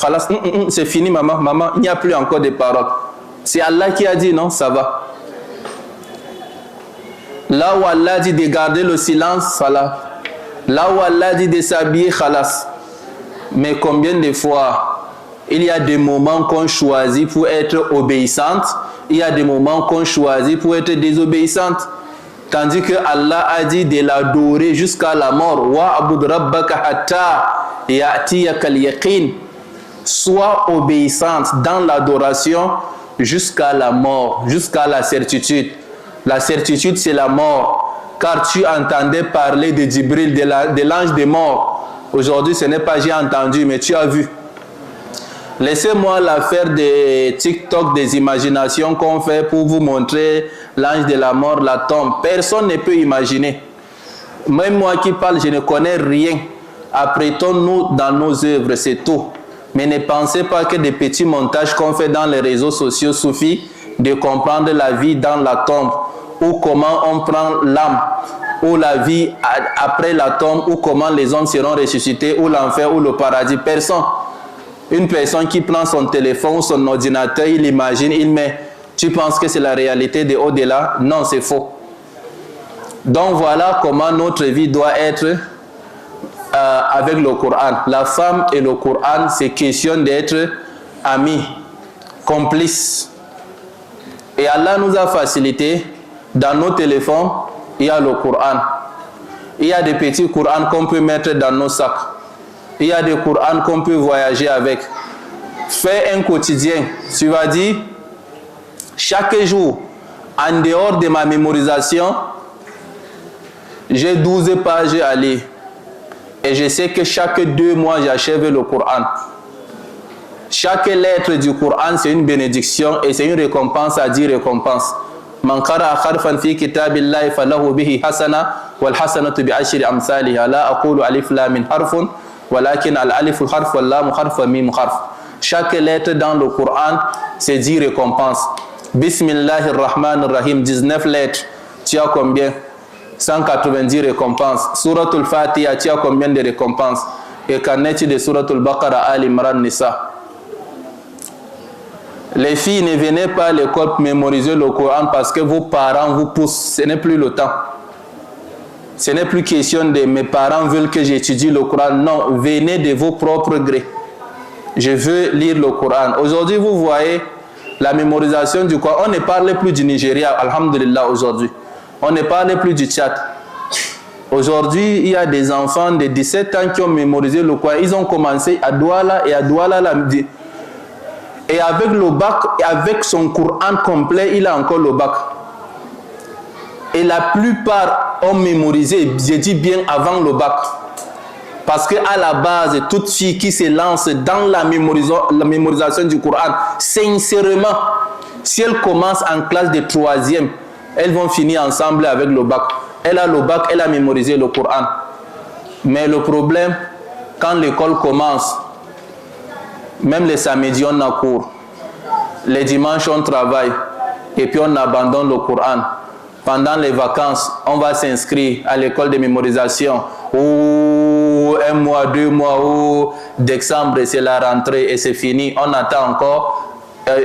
c'est fini, maman, il n'y a plus encore de paroles. C'est Allah qui a dit, non, ça va. Là où Allah dit de garder le silence, khalas. Là où Allah dit de s'habiller, khalas. Mais combien de fois il y a des moments qu'on choisit pour être obéissante, il y a des moments qu'on choisit pour être désobéissante. Tandis que Allah a dit de l'adorer jusqu'à la mort. Wa'bud rabbaka hatta ya'tiyakal yaqin. Sois obéissante dans l'adoration jusqu'à la mort, jusqu'à la certitude. La certitude, c'est la mort. Car tu entendais parler de Djibril, de l'ange des morts. Aujourd'hui, ce n'est pas j'ai entendu, mais tu as vu. Laissez-moi la faire des TikTok, des imaginations qu'on fait pour vous montrer l'ange de la mort, la tombe. Personne ne peut imaginer. Même moi qui parle, je ne connais rien. Apprêtons-nous dans nos œuvres, c'est tout. Mais ne pensez pas que des petits montages qu'on fait dans les réseaux sociaux suffisent de comprendre la vie dans la tombe, ou comment on prend l'âme, ou la vie après la tombe, ou comment les hommes seront ressuscités, ou l'enfer, ou le paradis. Personne. Une personne qui prend son téléphone ou son ordinateur, il imagine, il met. Tu penses que c'est la réalité de au-delà? Non, c'est faux. Donc voilà comment notre vie doit être avec le Coran. La femme et le Coran, c'est question d'être amis, complices. Et Allah nous a facilité. Dans nos téléphones, il y a le Coran. Il y a des petits Corans qu'on peut mettre dans nos sacs. Il y a des Corans qu'on peut voyager avec. Fais un quotidien. Tu vas dire, chaque jour, en dehors de ma mémorisation, j'ai 12 pages à lire. Et je sais que chaque 2 mois, j'achève le Coran. Chaque lettre du Coran, c'est une bénédiction et c'est une récompense à 10 récompenses. Man qara'a harfan fi kitabillahi falahu bihi hasana wal hasanatu bi ashri amsalha. La aqulu alif lam min harfun walakin al alif harf wal lam harf wa mim harf. Chaque lettre dans le Coran, c'est 10 récompenses. Bismillahir Rahmanir Rahim, 19 lettres. Tu as combien? 190 récompenses. Suratul Fatiha, tu as combien de récompenses? Et qu'en est-il de Suratul Baqara, Al Imran, Nisa? Les filles, ne venez pas à l'école pour mémoriser le Coran parce que vos parents vous poussent. Ce n'est plus le temps. Ce n'est plus question de mes parents veulent que j'étudie le Coran. Non, venez de vos propres grés. Je veux lire le Coran. Aujourd'hui, vous voyez la mémorisation du Coran. On ne parle plus du Nigeria, alhamdulillah, aujourd'hui. On ne parle plus du Tchad. Aujourd'hui, il y a des enfants de 17 ans qui ont mémorisé le Coran. Ils ont commencé à Douala et à Douala la midi. Et avec le bac, avec son Coran complet, il a encore le bac. Et la plupart ont mémorisé, j'ai dit bien avant le bac. Parce qu'à la base, toute fille qui se lance dans la mémorisation du Coran, sincèrement, si elle commence en classe de 3e, elles vont finir ensemble avec le bac. Elle a le bac, elle a mémorisé le Coran. Mais le problème, quand l'école commence, même les samedis, on a cours. Les dimanches, on travaille. Et puis, on abandonne le Coran. Pendant les vacances, on va s'inscrire à l'école de mémorisation. Ou 1 mois, 2 mois, ou décembre, c'est la rentrée et c'est fini. On attend encore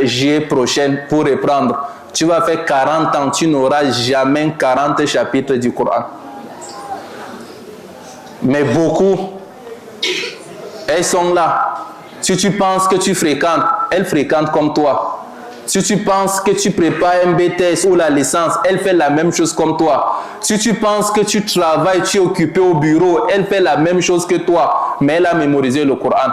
juillet prochain pour reprendre. Tu vas faire 40 ans, tu n'auras jamais 40 chapitres du Coran. Mais beaucoup, elles sont là. Si tu penses que tu fréquentes, elles fréquentent comme toi. Si tu penses que tu prépares un BTS ou la licence, elle fait la même chose comme toi. Si tu penses que tu travailles, tu es occupé au bureau, elle fait la même chose que toi. Mais elle a mémorisé le Coran.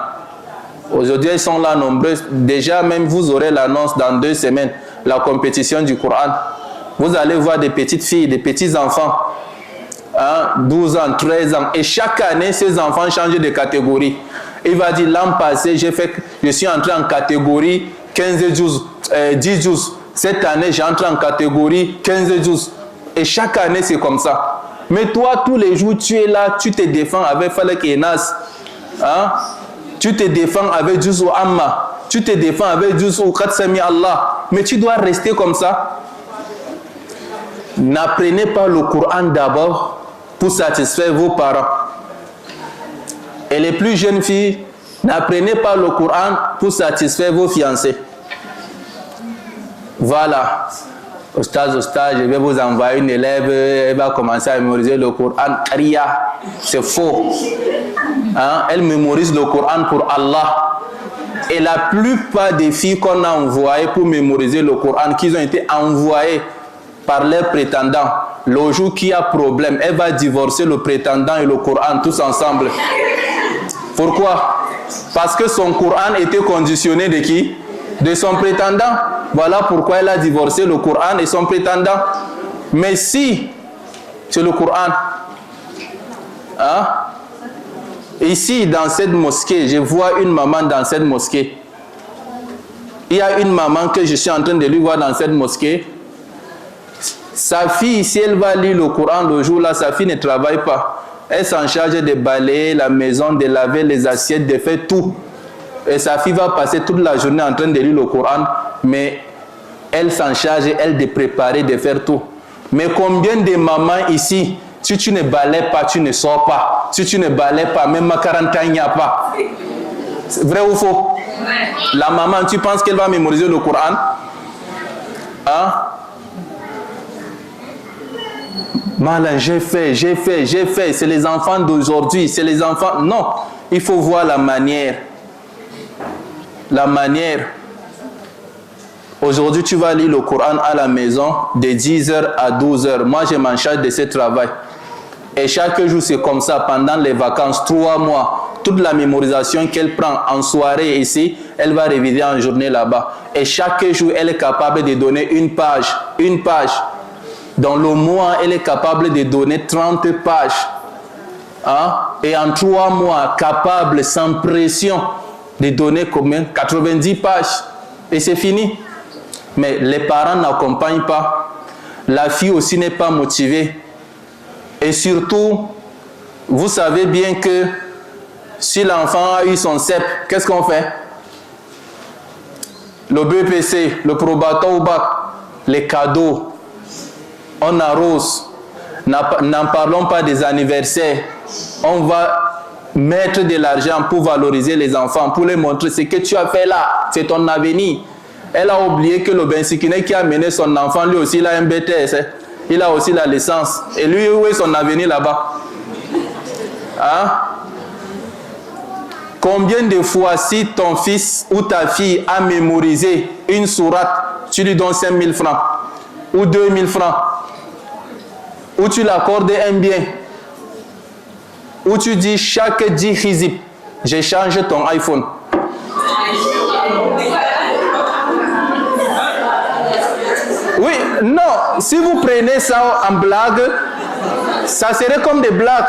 Aujourd'hui, elles sont là nombreuses. Déjà, même vous aurez l'annonce dans 2 semaines, la compétition du Coran. Vous allez voir des petites filles, des petits enfants, 12 ans, 13 ans. Et chaque année, ces enfants changent de catégorie. Il va dire, l'an passé, je suis entré en catégorie 10-12. Cette année, j'entre en catégorie 15-12. Et chaque année, c'est comme ça. Mais toi, tous les jours, tu es là, tu te défends avec Falak et Nas. Tu te défends avec Juz ou Amma. Tu te défends avec Juz ou Qatsami Allah. Mais tu dois rester comme ça. N'apprenez pas le Coran d'abord pour satisfaire vos parents. Et les plus jeunes filles, n'apprenez pas le Coran pour satisfaire vos fiancés. Voilà. Ostaz, je vais vous envoyer une élève, elle va commencer à mémoriser le Coran. C'est faux. Elle mémorise le Coran pour Allah. Et la plupart des filles qu'on a envoyées pour mémoriser le Coran, qui ont été envoyées par leurs prétendants, le jour qu'il y a problème, elle va divorcer le prétendant et le Coran tous ensemble. Pourquoi? Parce que son Coran était conditionné de qui? De son prétendant. Voilà pourquoi elle a divorcé le Coran et son prétendant. Mais si c'est le Coran, hein? Ici dans cette mosquée, je vois une maman dans cette mosquée. Il y a une maman que je suis en train de lui voir dans cette mosquée. Sa fille, si elle va lire le Coran le jour là, sa fille ne travaille pas. Elle s'en charge de balayer la maison, de laver les assiettes, de faire tout. Et sa fille va passer toute la journée en train de lire le Coran, mais elle s'en charge, elle, de préparer, de faire tout. Mais combien de mamans ici, si tu ne balais pas, tu ne sors pas. Si tu ne balais pas, même à 40 ans, il n'y a pas. Vrai ou faux? La maman, tu penses qu'elle va mémoriser le Coran? Hein? Malin, j'ai fait. C'est les enfants d'aujourd'hui, c'est les enfants. Non, il faut voir la manière. La manière. Aujourd'hui, tu vas lire le Coran à la maison de 10h à 12h. Moi, je m'en charge de ce travail. Et chaque jour, c'est comme ça. Pendant les vacances, 3 mois, toute la mémorisation qu'elle prend en soirée ici, elle va réviser en journée là-bas. Et chaque jour, elle est capable de donner une page. Une page. Dans le mois, elle est capable de donner 30 pages. Hein? Et en 3 mois, capable, sans pression, de donner combien? 90 pages. Et c'est fini. Mais les parents n'accompagnent pas. La fille aussi n'est pas motivée. Et surtout, vous savez bien que si l'enfant a eu son CEP, qu'est-ce qu'on fait? Le BPC, le probatoire au bac, les cadeaux, on arrose. N'en parlons pas des anniversaires. On va mettre de l'argent pour valoriser les enfants, pour les montrer ce que tu as fait là, c'est ton avenir. Elle a oublié que le Bensikine qui a mené son enfant, lui aussi, il a un BTS. Il a aussi la licence. Et lui, où est son avenir là-bas? Hein? Combien de fois, si ton fils ou ta fille a mémorisé une sourate, tu lui donnes 5 000 francs ou 2 000 francs, ou tu l'accordes un bien, ou tu dis chaque 10 hizib, j'échange ton iPhone. Oui, non, si vous prenez ça en blague, ça serait comme des blagues.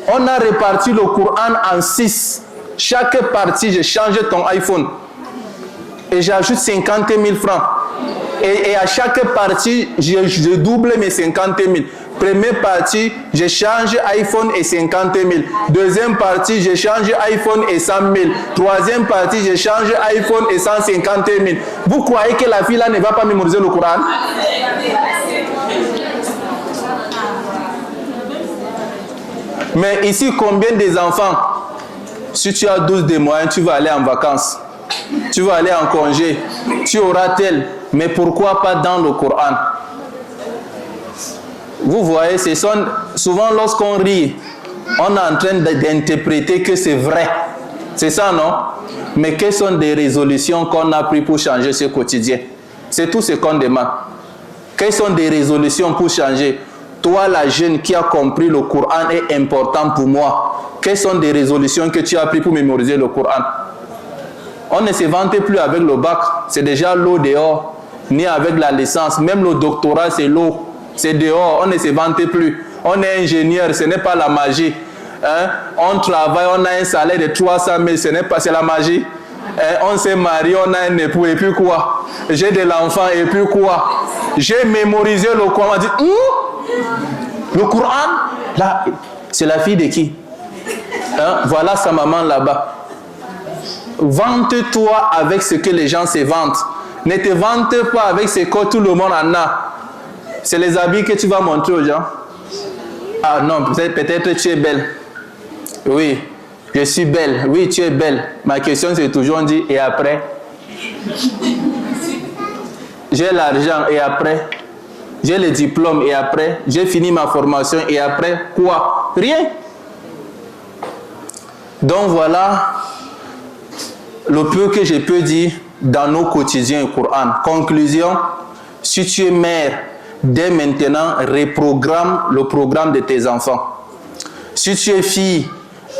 On a réparti le Coran en 6. Chaque partie, je change ton iPhone. Et j'ajoute 50 000 francs. Et à chaque partie, je double mes 50 000. Première partie, je change iPhone et 50 000. Deuxième partie, je change iPhone et 100 000. Troisième partie, je change iPhone et 150 000. Vous croyez que la fille là ne va pas mémoriser le Coran? Mais ici, combien des enfants, si tu as 12 de moyens, tu vas aller en vacances, tu vas aller en congé, tu auras tel, mais pourquoi pas dans le Coran? Vous voyez, souvent lorsqu'on rit, on est en train d'interpréter que c'est vrai. C'est ça, non? Mais quelles sont des résolutions qu'on a prises pour changer ce quotidien? C'est tout ce qu'on demande. Quelles sont des résolutions pour changer? Toi, la jeune qui a compris le Coran est important pour moi. Quelles sont des résolutions que tu as prises pour mémoriser le Coran? On ne se vante plus avec le bac. C'est déjà l'eau dehors. Ni avec la licence. Même le doctorat, c'est l'eau. C'est dehors. On ne se vante plus. On est ingénieur. Ce n'est pas la magie. Hein? On travaille. On a un salaire de 300 000. Ce n'est pas, c'est la magie. Hein? On s'est marié. On a un époux. Et puis quoi? J'ai de l'enfant. Et puis quoi? J'ai mémorisé le Coran. On dit, le Coran, là, c'est la fille de qui? Hein? Voilà sa maman là-bas. Vante-toi avec ce que les gens se vantent. Ne te vante pas avec ce que tout le monde en a. C'est les habits que tu vas montrer aux gens. Ah non, peut-être tu es belle. Oui, je suis belle. Oui, tu es belle. Ma question c'est toujours, on dit, et après? J'ai l'argent, et après? J'ai le diplôme, et après? J'ai fini ma formation, et après? Quoi? Rien. Donc voilà le peu que je peux dire dans nos quotidiens au Coran. Conclusion, si tu es mère, dès maintenant, reprogramme le programme de tes enfants. Si tu es fille,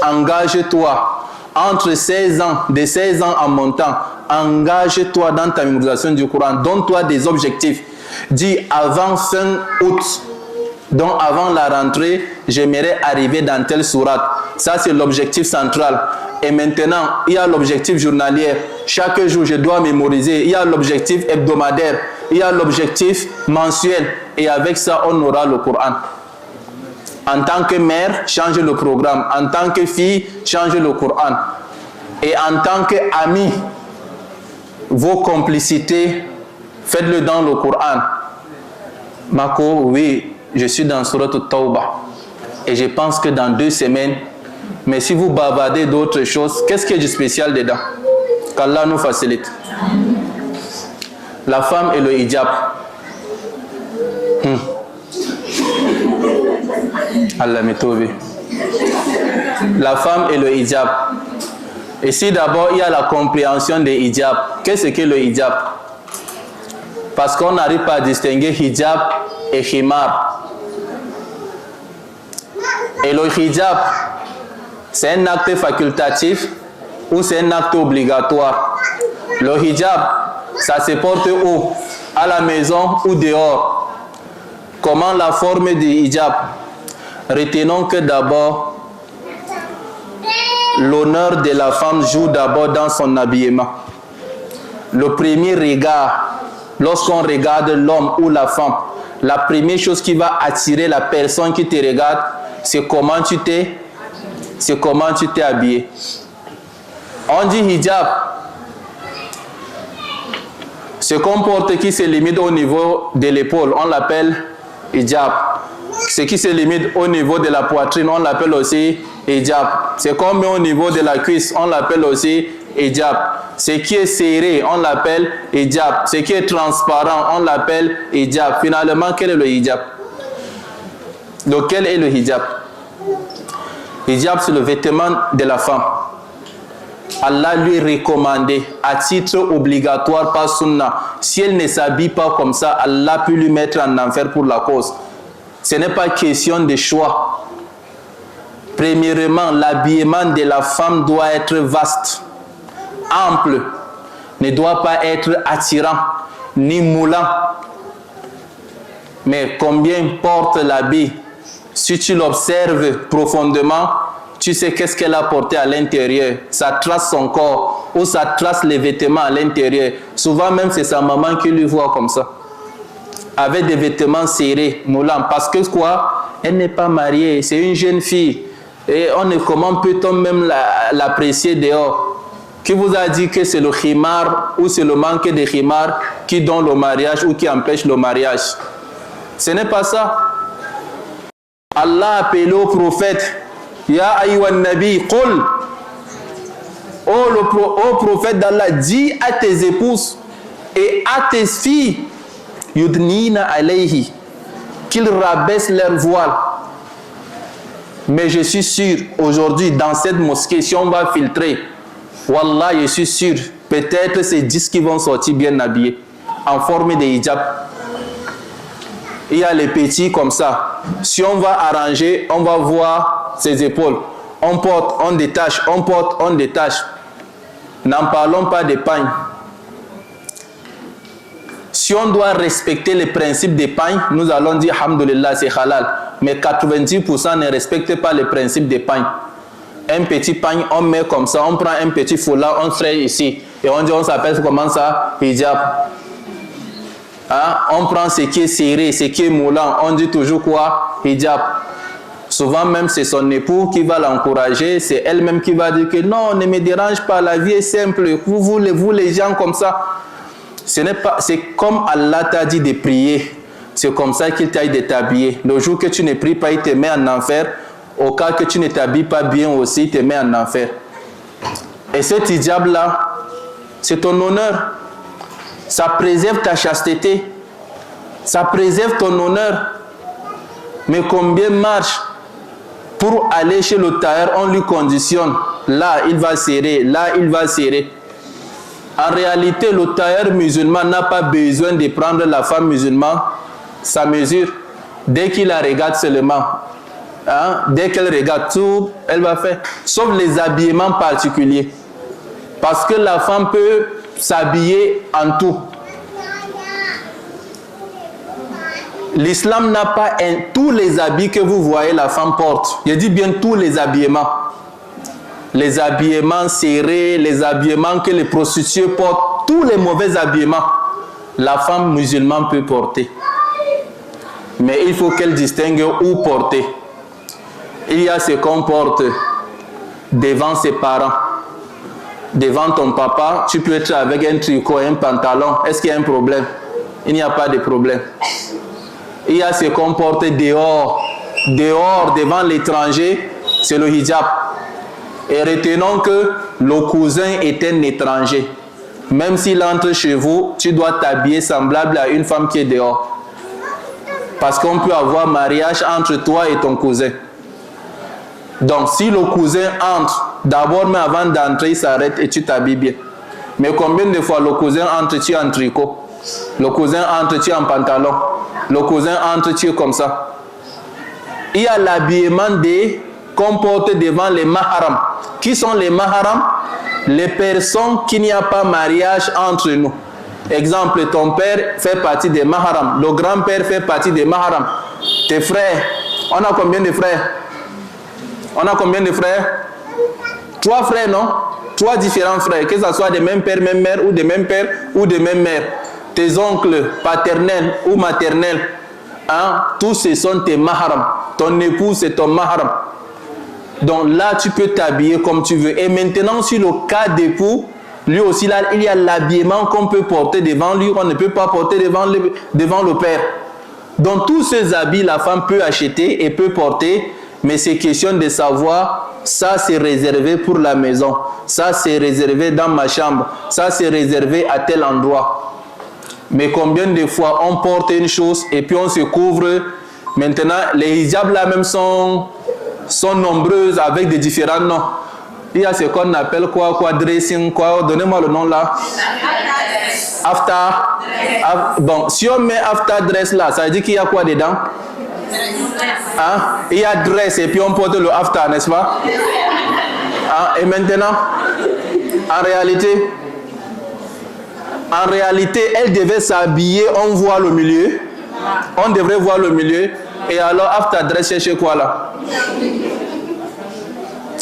engage-toi entre 16 ans, de 16 ans en montant, engage-toi dans ta mémorisation du Coran, donne-toi des objectifs. Dis avant fin août, donc avant la rentrée, j'aimerais arriver dans telle sourate. Ça c'est l'objectif central. Et maintenant, il y a l'objectif journalier. Chaque jour, je dois mémoriser. Il y a l'objectif hebdomadaire. Il y a l'objectif mensuel. Et avec ça, on aura le Coran. En tant que mère, change le programme. En tant que fille, change le Coran. Et en tant qu'ami, vos complicités, faites-le dans le Coran. Mako, oui, je suis dans Surat Tawbah. Et je pense que dans 2 semaines, mais si vous bavardez d'autres choses, qu'est-ce qu'il y a de spécial dedans? Qu'Allah nous facilite. La femme et le hijab. Allah me sauve. La femme et le hijab. Ici d'abord, il y a la compréhension des hijab. Qu'est-ce que le hijab? Parce qu'on n'arrive pas à distinguer hijab et khimar. Et le hijab, c'est un acte facultatif ou c'est un acte obligatoire? Le hijab, ça se porte où? À la maison ou dehors? Comment la forme du hijab? Retenons que d'abord, l'honneur de la femme joue d'abord dans son habillement. Le premier regard, lorsqu'on regarde l'homme ou la femme, la première chose qui va attirer la personne qui te regarde, c'est comment tu t'es habillé. On dit hijab, ce qu'on porte qui se limite au niveau de l'épaule, on l'appelle hijab. Ce qui se limite au niveau de la poitrine, on l'appelle aussi hijab. Ce qu'on met au niveau de la cuisse, on l'appelle aussi hijab. Ce qui est serré, on l'appelle hijab. Ce qui est transparent, on l'appelle hijab. Finalement, quel est le hijab? Donc, quel est le hijab? Hijab, c'est le vêtement de la femme. Allah lui recommandé à titre obligatoire par sunna. Si elle ne s'habille pas comme ça, Allah peut lui mettre en enfer pour la cause. Ce n'est pas question de choix. Premièrement, l'habillement de la femme doit être vaste, ample, ne doit pas être attirant, ni moulant. Mais combien porte l'habit? Si tu l'observes profondément, tu sais qu'est-ce qu'elle a porté à l'intérieur. Ça trace son corps ou ça trace les vêtements à l'intérieur. Souvent même, c'est sa maman qui lui voit comme ça, avec des vêtements serrés, moulants. Parce que quoi? Elle n'est pas mariée, c'est une jeune fille. Et comment peut-on même l'apprécier dehors? Qui vous a dit que c'est le khimar ou c'est le manque de khimar qui donne le mariage ou qui empêche le mariage? Ce n'est pas ça. Allah a appelé au prophète, Ya ayyuhan nabi, qul. Oh prophète d'Allah, dis à tes épouses et à tes filles, yudnina alayhi, qu'ils rabaissent leur voile. Mais je suis sûr, aujourd'hui, dans cette mosquée, si on va filtrer, wallah, je suis sûr, peut-être ces 10 qui vont sortir bien habillés, en forme de hijab. Il y a les petits comme ça. Si on va arranger, on va voir ses épaules. On porte, on détache, on porte, on détache. N'en parlons pas des pagnes. Si on doit respecter les principes des pagnes, nous allons dire alhamdulillah, c'est halal. Mais 90% ne respectent pas les principes des pagnes. Un petit pagne, on met comme ça, on prend un petit foulard, on traîne ici. Et on dit, on s'appelle comment ça? Hijab. Hein? On prend ce qui est serré, ce qui est moulant. On dit toujours quoi? Hijab. Souvent même, c'est son époux qui va l'encourager. C'est elle-même qui va dire que non, ne me dérange pas, la vie est simple. Vous les gens comme ça. C'est comme Allah t'a dit de prier. C'est comme ça qu'il t'a dit de t'habiller. Le jour que tu ne pries pas, il te met en enfer. Au cas que tu ne t'habilles pas bien aussi, il te met en enfer. Et cet hijab-là, c'est ton honneur. Ça préserve ta chasteté. Ça préserve ton honneur. Mais combien marche pour aller chez le tailleur, on lui conditionne. là il va serrer, là il va serrer. En réalité, le tailleur musulman n'a pas besoin de prendre la femme musulmane, sa mesure, dès qu'il la regarde seulement. Hein? Dès qu'elle regarde tout, elle va faire, sauf les habillements particuliers. Parce que la femme peut s'habiller en tout. L'islam n'a pas tous les habits que vous voyez la femme porte. Je dis bien tous les habillements. Les habillements serrés, les habillements que les prostituées portent, tous les mauvais habillements, la femme musulmane peut porter. Mais il faut qu'elle distingue où porter. Il y a ce qu'on porte devant ses parents. Devant ton papa, tu peux être avec un tricot et un pantalon. Est-ce qu'il y a un problème? Il n'y a pas de problème. Il y a ce qu'on porte dehors. Dehors, devant l'étranger, c'est le hijab. Et retenons que le cousin est un étranger. Même s'il entre chez vous, tu dois t'habiller semblable à une femme qui est dehors. Parce qu'on peut avoir mariage entre toi et ton cousin. Donc si le cousin entre, d'abord, mais avant d'entrer, il s'arrête et tu t'habilles bien. Mais combien de fois le cousin entre, tu es en tricot? Le cousin entre, tu es en pantalon. Le cousin entre, tu es comme ça. Il y a l'habillement des qu'on porte devant les maharams. Qui sont les maharams? Les personnes qui n'y a pas mariage entre nous. Exemple, ton père fait partie des maharams. Le grand-père fait partie des maharams. Tes frères, on a combien de frères? On a combien de frères? 3 frères, non? 3 différents frères, que ce soit des mêmes pères, même mères, ou des mêmes pères, ou des mêmes mères. Tes oncles paternels ou maternels, hein? Tous ce sont tes maharams. Ton époux, c'est ton maharam. Donc là, tu peux t'habiller comme tu veux. Et maintenant, sur le cas d'époux, lui aussi, là, il y a l'habillement qu'on peut porter devant lui, on ne peut pas porter devant le père. Donc tous ces habits, la femme peut acheter et peut porter, mais c'est question de savoir, ça c'est réservé pour la maison, ça c'est réservé dans ma chambre, ça c'est réservé à tel endroit. Mais combien de fois on porte une chose et puis on se couvre. Maintenant, les hijabs là même sont nombreuses avec des différents noms. Il y a ce qu'on appelle quoi dressing, quoi, donnez-moi le nom là. After. Bon, si on met after dress là, ça veut dire qu'il y a quoi dedans? Hein? Il y a dress et puis on porte le after, n'est-ce pas? Hein? Et maintenant, en réalité, elle devait s'habiller, on voit le milieu. On devrait voir le milieu. Et alors, after dress, cherchez quoi là?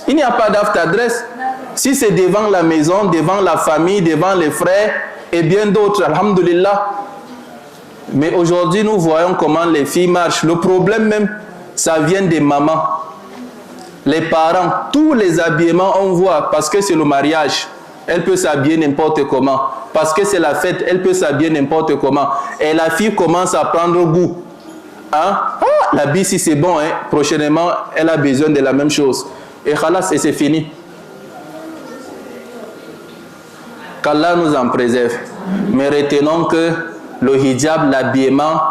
Il n'y a pas d'after dress. Si c'est devant la maison, devant la famille, devant les frères et bien d'autres, alhamdulillah. Mais aujourd'hui, nous voyons comment les filles marchent. Le problème même, ça vient des mamans. Les parents, tous les habillements, on voit, parce que c'est le mariage. Elle peut s'habiller n'importe comment. Parce que c'est la fête, elle peut s'habiller n'importe comment. Et la fille commence à prendre goût. Hein? Ah, l'habit, si c'est bon, hein, prochainement, elle a besoin de la même chose. Et khalas, et c'est fini. Qu'Allah nous en préserve. Mais retenons que le hijab, l'habillement,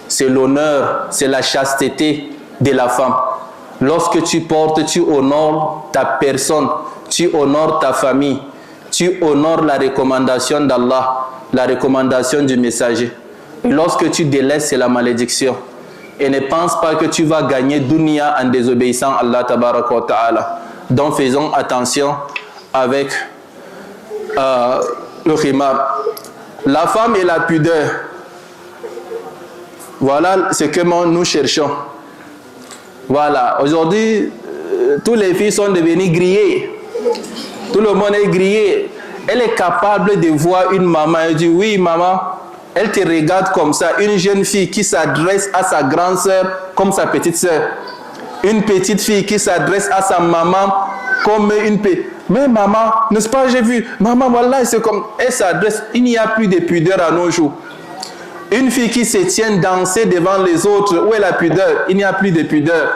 c'est l'honneur, c'est la chasteté de la femme. Lorsque tu portes, tu honores ta personne, tu honores ta famille, tu honores la recommandation d'Allah, la recommandation du messager. Et lorsque tu délaisses, c'est la malédiction. Et ne pense pas que tu vas gagner dunya en désobéissant à Allah tabaraka wa ta'ala. Donc faisons attention avec le khimar. La femme et la pudeur. Voilà ce que nous cherchons. Voilà. Aujourd'hui, toutes les filles sont devenues grillées. Tout le monde est grillé. Elle est capable de voir une maman. Elle dit, oui maman. Elle te regarde comme ça. Une jeune fille qui s'adresse à sa grande sœur comme sa petite sœur. Une petite fille qui s'adresse à sa maman comme une petite. Mais maman, n'est-ce pas, j'ai vu. Maman, voilà, c'est comme. Elle s'adresse. Il n'y a plus de pudeur à nos jours. Une fille qui se tient danser devant les autres. Où est la pudeur? Il n'y a plus de pudeur.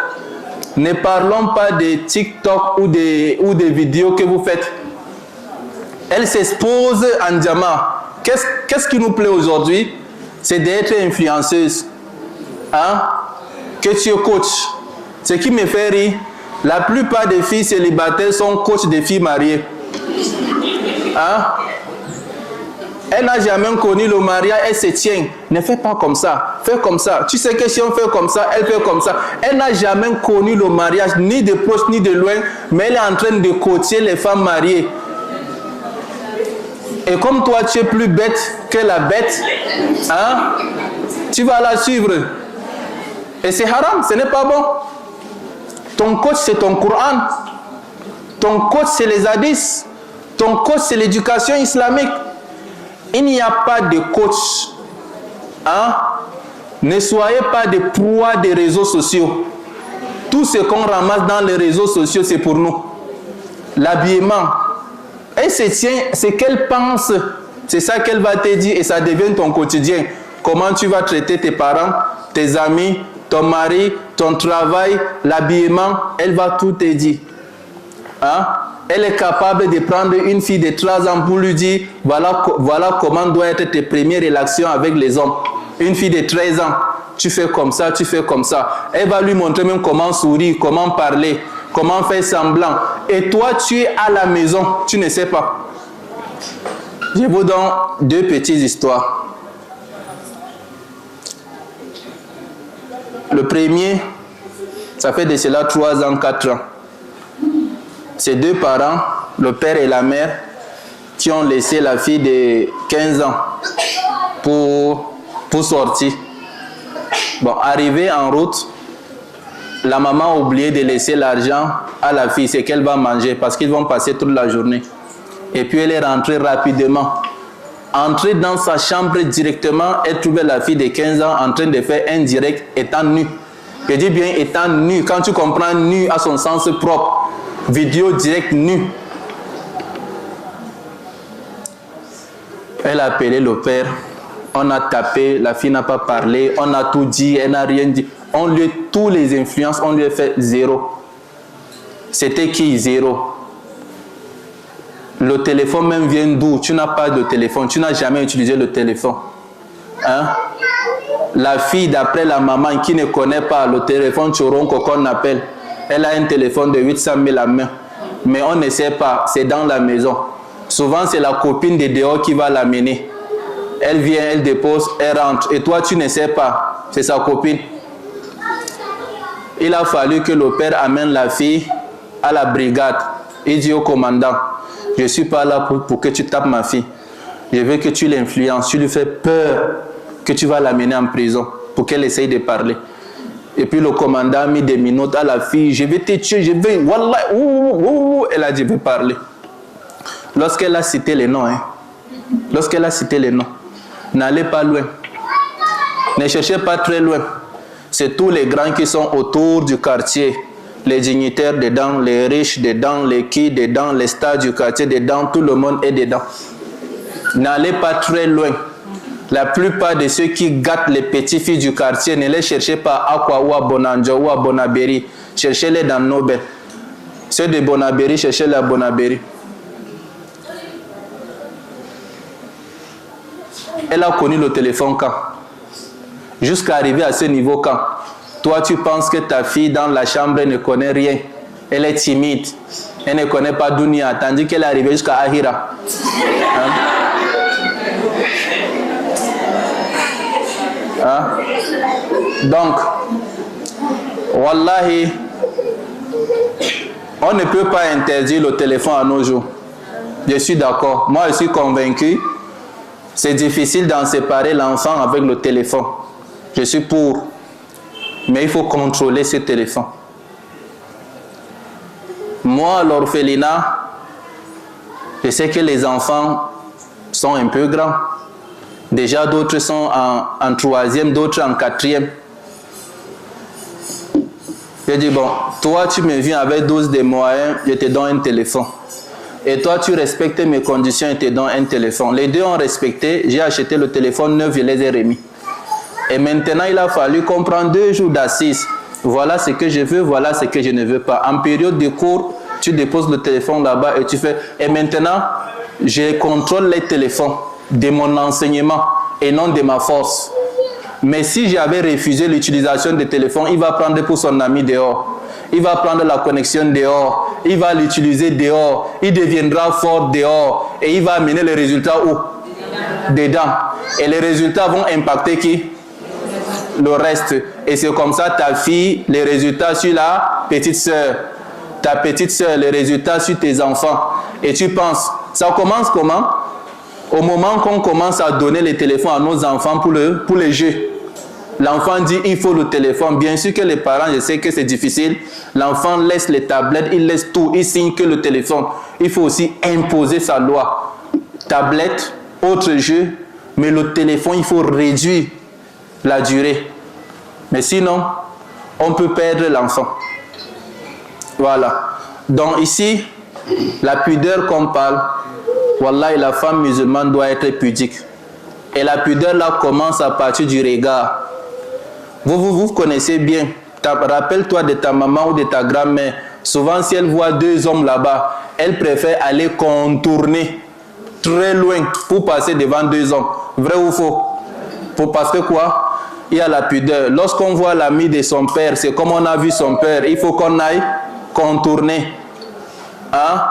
Ne parlons pas de TikTok ou des vidéos que vous faites. Elle s'expose en diamant. Qu'est-ce qui nous plaît aujourd'hui? C'est d'être influenceuse. Hein? Que tu es coach. Ce qui me fait rire, La plupart des filles célibataires sont coachs des filles mariées. Hein? Elle n'a jamais connu le mariage, elle se tient. Ne fais pas comme ça, fais comme ça. Tu sais que si on fait comme ça, elle fait comme ça. Elle n'a jamais connu le mariage, ni de proche, ni de loin, mais elle est en train de coacher les femmes mariées. Et comme toi, tu es plus bête que la bête, hein? Tu vas la suivre. Et c'est haram, ce n'est pas bon. Ton coach, c'est ton Coran. Ton coach, c'est les hadiths. Ton coach, c'est l'éducation islamique. Il n'y a pas de coach. Hein? Ne soyez pas des proies des réseaux sociaux. Tout ce qu'on ramasse dans les réseaux sociaux, c'est pour nous. L'habillement. Elle se tient, c'est qu'elle pense. C'est ça qu'elle va te dire et ça devient ton quotidien. Comment tu vas traiter tes parents, tes amis, ton mari, ton travail, l'habillement. Elle va tout te dire. Hein? Elle est capable de prendre une fille de 3 ans pour lui dire voilà comment doivent être tes premières relations avec les hommes. Une fille de 13 ans, tu fais comme ça, tu fais comme ça. Elle va lui montrer même comment sourire, comment parler, comment faire semblant. Et toi, tu es à la maison, tu ne sais pas. Je vous donne 2 petites histoires. Le premier, ça fait de cela 3 ans, 4 ans. Ces 2 parents, le père et la mère, qui ont laissé la fille de 15 ans pour sortir. Bon, arrivé en route, la maman a oublié de laisser l'argent à la fille, c'est qu'elle va manger parce qu'ils vont passer toute la journée. Et puis elle est rentrée rapidement. Entrée dans sa chambre directement, elle trouvait la fille de 15 ans en train de faire un direct étant nue. Je dis bien étant nue, quand tu comprends nue à son sens propre. Vidéo direct nue. Elle a appelé le père. On a tapé, la fille n'a pas parlé. On a tout dit, elle n'a rien dit. On lui a tous les influences, on lui a fait 0. C'était qui 0? Le téléphone même vient d'où? Tu n'as pas de téléphone, tu n'as jamais utilisé le téléphone. Hein? La fille, d'après la maman qui ne connaît pas le téléphone choronko qu'on appelle, elle a un téléphone de 800 000 à main. Mais on ne sait pas, c'est dans la maison. Souvent, c'est la copine de dehors qui va l'amener. Elle vient, elle dépose, elle rentre. Et toi, tu ne sais pas, c'est sa copine. Il a fallu que le père amène la fille à la brigade. Il dit au commandant, je ne suis pas là pour que tu tapes ma fille. Je veux que tu l'influences, tu lui fais peur que tu vas l'amener en prison pour qu'elle essaye de parler. Et puis le commandant a mis des minutes à la fille. Je vais te tuer, je vais... Wallah, elle a dit, je vais parler. Lorsqu'elle a cité les noms, lorsqu'elle a cité les noms, n'allez pas loin. Ne cherchez pas très loin. C'est tous les grands qui sont autour du quartier. Les dignitaires dedans, les riches dedans, les qui dedans, les stars du quartier dedans, tout le monde est dedans. N'allez pas très loin. La plupart de ceux qui gâtent les petites filles du quartier, ne les cherchez pas à Akwa ou à Bonanjo ou à Bonaberi. Cherchez-les dans Nobel. Ceux de Bonaberi, cherchez-les à Bonaberi. Elle a connu le téléphone quand? Jusqu'à arriver à ce niveau quand? Toi, tu penses que ta fille dans la chambre ne connaît rien. Elle est timide. Elle ne connaît pas Dunia, tandis qu'elle est arrivée jusqu'à Ahira. Hein? Hein? Donc, wallahi, on ne peut pas interdire le téléphone à nos jours. Je suis d'accord. Moi, je suis convaincu. C'est difficile d'en séparer l'enfant avec le téléphone. Je suis pour. Mais il faut contrôler ce téléphone. Moi, à l'orphelinat, je sais que les enfants sont un peu grands. Déjà, d'autres sont en 3e, d'autres en 4e. Je dis, bon, toi, tu me viens avec 12 des moyens, je te donne un téléphone. Et toi, tu respectes mes conditions et te donne un téléphone. Les deux ont respecté, j'ai acheté le téléphone neuf, je les ai remis. Et maintenant, il a fallu comprendre 2 jours d'assises. Voilà ce que je veux, voilà ce que je ne veux pas. En période de cours, tu déposes le téléphone là-bas et tu fais... Et maintenant, je contrôle les téléphones de mon enseignement et non de ma force. Mais si j'avais refusé l'utilisation des téléphones, il va prendre pour son ami dehors. Il va prendre la connexion dehors. Il va l'utiliser dehors. Il deviendra fort dehors. Et il va amener les résultats où? Dedans. Et les résultats vont impacter qui? Le reste. Et c'est comme ça ta fille, les résultats sur la petite sœur. Ta petite sœur, les résultats sur tes enfants. Et tu penses, ça commence comment? Au moment qu'on commence à donner les téléphones à nos enfants pour les jeux. L'enfant dit il faut le téléphone. Bien sûr que les parents, je sais que c'est difficile. L'enfant laisse les tablettes, il laisse tout, il signe que le téléphone. Il faut aussi imposer sa loi. Tablette, autre jeu, mais le téléphone, il faut réduire la durée. Mais sinon, on peut perdre l'enfant. Voilà. Donc ici, la pudeur qu'on parle, Wallah, la femme musulmane doit être pudique. Et la pudeur là commence à partir du regard. Vous connaissez bien. Rappelle-toi de ta maman ou de ta grand-mère. Souvent, si elle voit deux hommes là-bas, elle préfère aller contourner très loin pour passer devant deux hommes. Vrai ou faux? Parce que quoi? Il y a la pudeur. Lorsqu'on voit l'ami de son père, c'est comme on a vu son père. Il faut qu'on aille contourner. Hein?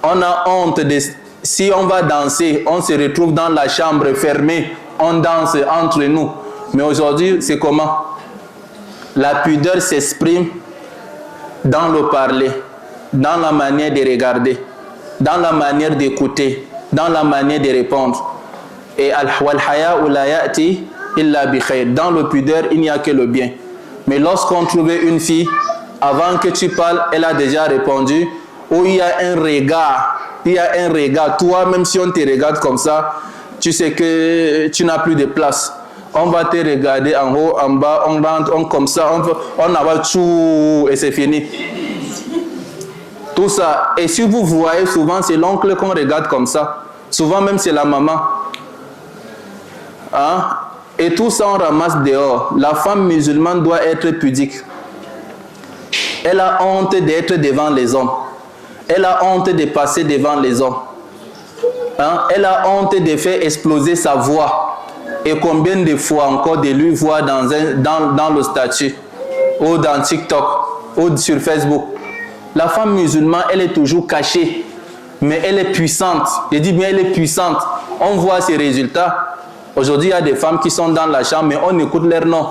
On a honte de... Si on va danser, on se retrouve dans la chambre fermée, on danse entre nous. Mais aujourd'hui, c'est comment? La pudeur s'exprime dans le parler, dans la manière de regarder, dans la manière d'écouter, dans la manière de répondre. Et dans le pudeur, il n'y a que le bien. Mais lorsqu'on trouvait une fille, avant que tu parles, elle a déjà répondu, ou il y a un regard. Il y a un regard. Toi, même si on te regarde comme ça, tu sais que tu n'as plus de place. On va te regarder en haut, en bas, on rentre, on comme ça, on avale tout et c'est fini. Tout ça. Et si vous voyez, souvent, c'est l'oncle qu'on regarde comme ça. Souvent, même, c'est la maman. Hein? Et tout ça, on ramasse dehors. La femme musulmane doit être pudique. Elle a honte d'être devant les hommes. Elle a honte de passer devant les hommes. Hein? Elle a honte de faire exploser sa voix. Et combien de fois encore de lui voir dans le statut, ou dans TikTok, ou sur Facebook. La femme musulmane, elle est toujours cachée, mais elle est puissante. Je dis bien, elle est puissante. On voit ses résultats. Aujourd'hui, il y a des femmes qui sont dans la chambre, mais on écoute leur nom.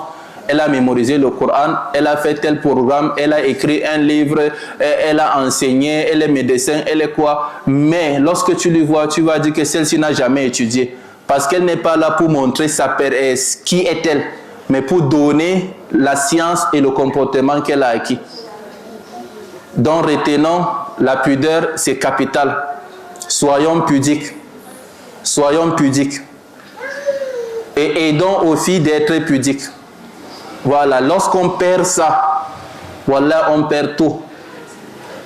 Elle a mémorisé le Coran, elle a fait tel programme, elle a écrit un livre, elle a enseigné, elle est médecin, elle est quoi. Mais lorsque tu lui vois, tu vas dire que celle-ci n'a jamais étudié. Parce qu'elle n'est pas là pour montrer qui est-elle, mais pour donner la science et le comportement qu'elle a acquis. Donc retenons, la pudeur, c'est capital. Soyons pudiques. Soyons pudiques. Et aidons aux filles d'être pudiques. Voilà, lorsqu'on perd ça, voilà, on perd tout.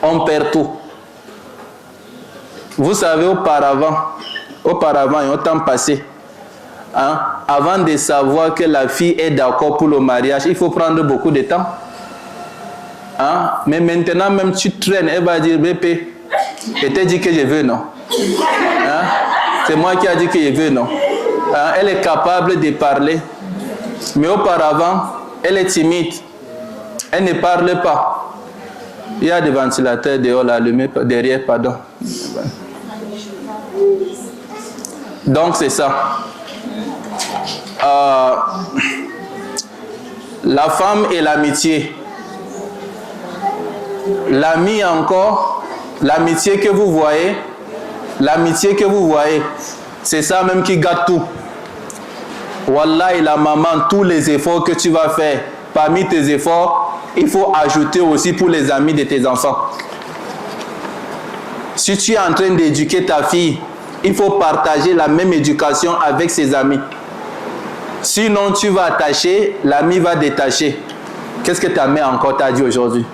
On perd tout. Vous savez, auparavant et au temps passé, hein, avant de savoir que la fille est d'accord pour le mariage, il faut prendre beaucoup de temps. Hein? Mais maintenant, même tu traînes, elle va dire, BP, je t'ai dit que je veux, non? Hein? C'est moi qui ai dit que je veux, non? Hein? Elle est capable de parler. Mais auparavant, elle est timide. Elle ne parle pas. Il y a des ventilateurs dehors, là, derrière, pardon. Donc, c'est ça. La femme et l'amitié. L'ami encore, l'amitié que vous voyez, c'est ça même qui gâte tout. Wallahi, la maman, tous les efforts que tu vas faire, parmi tes efforts, il faut ajouter aussi pour les amis de tes enfants. Si tu es en train d'éduquer ta fille, il faut partager la même éducation avec ses amis. Sinon, tu vas attacher, l'ami va détacher. Qu'est-ce que ta mère encore t'a dit aujourd'hui?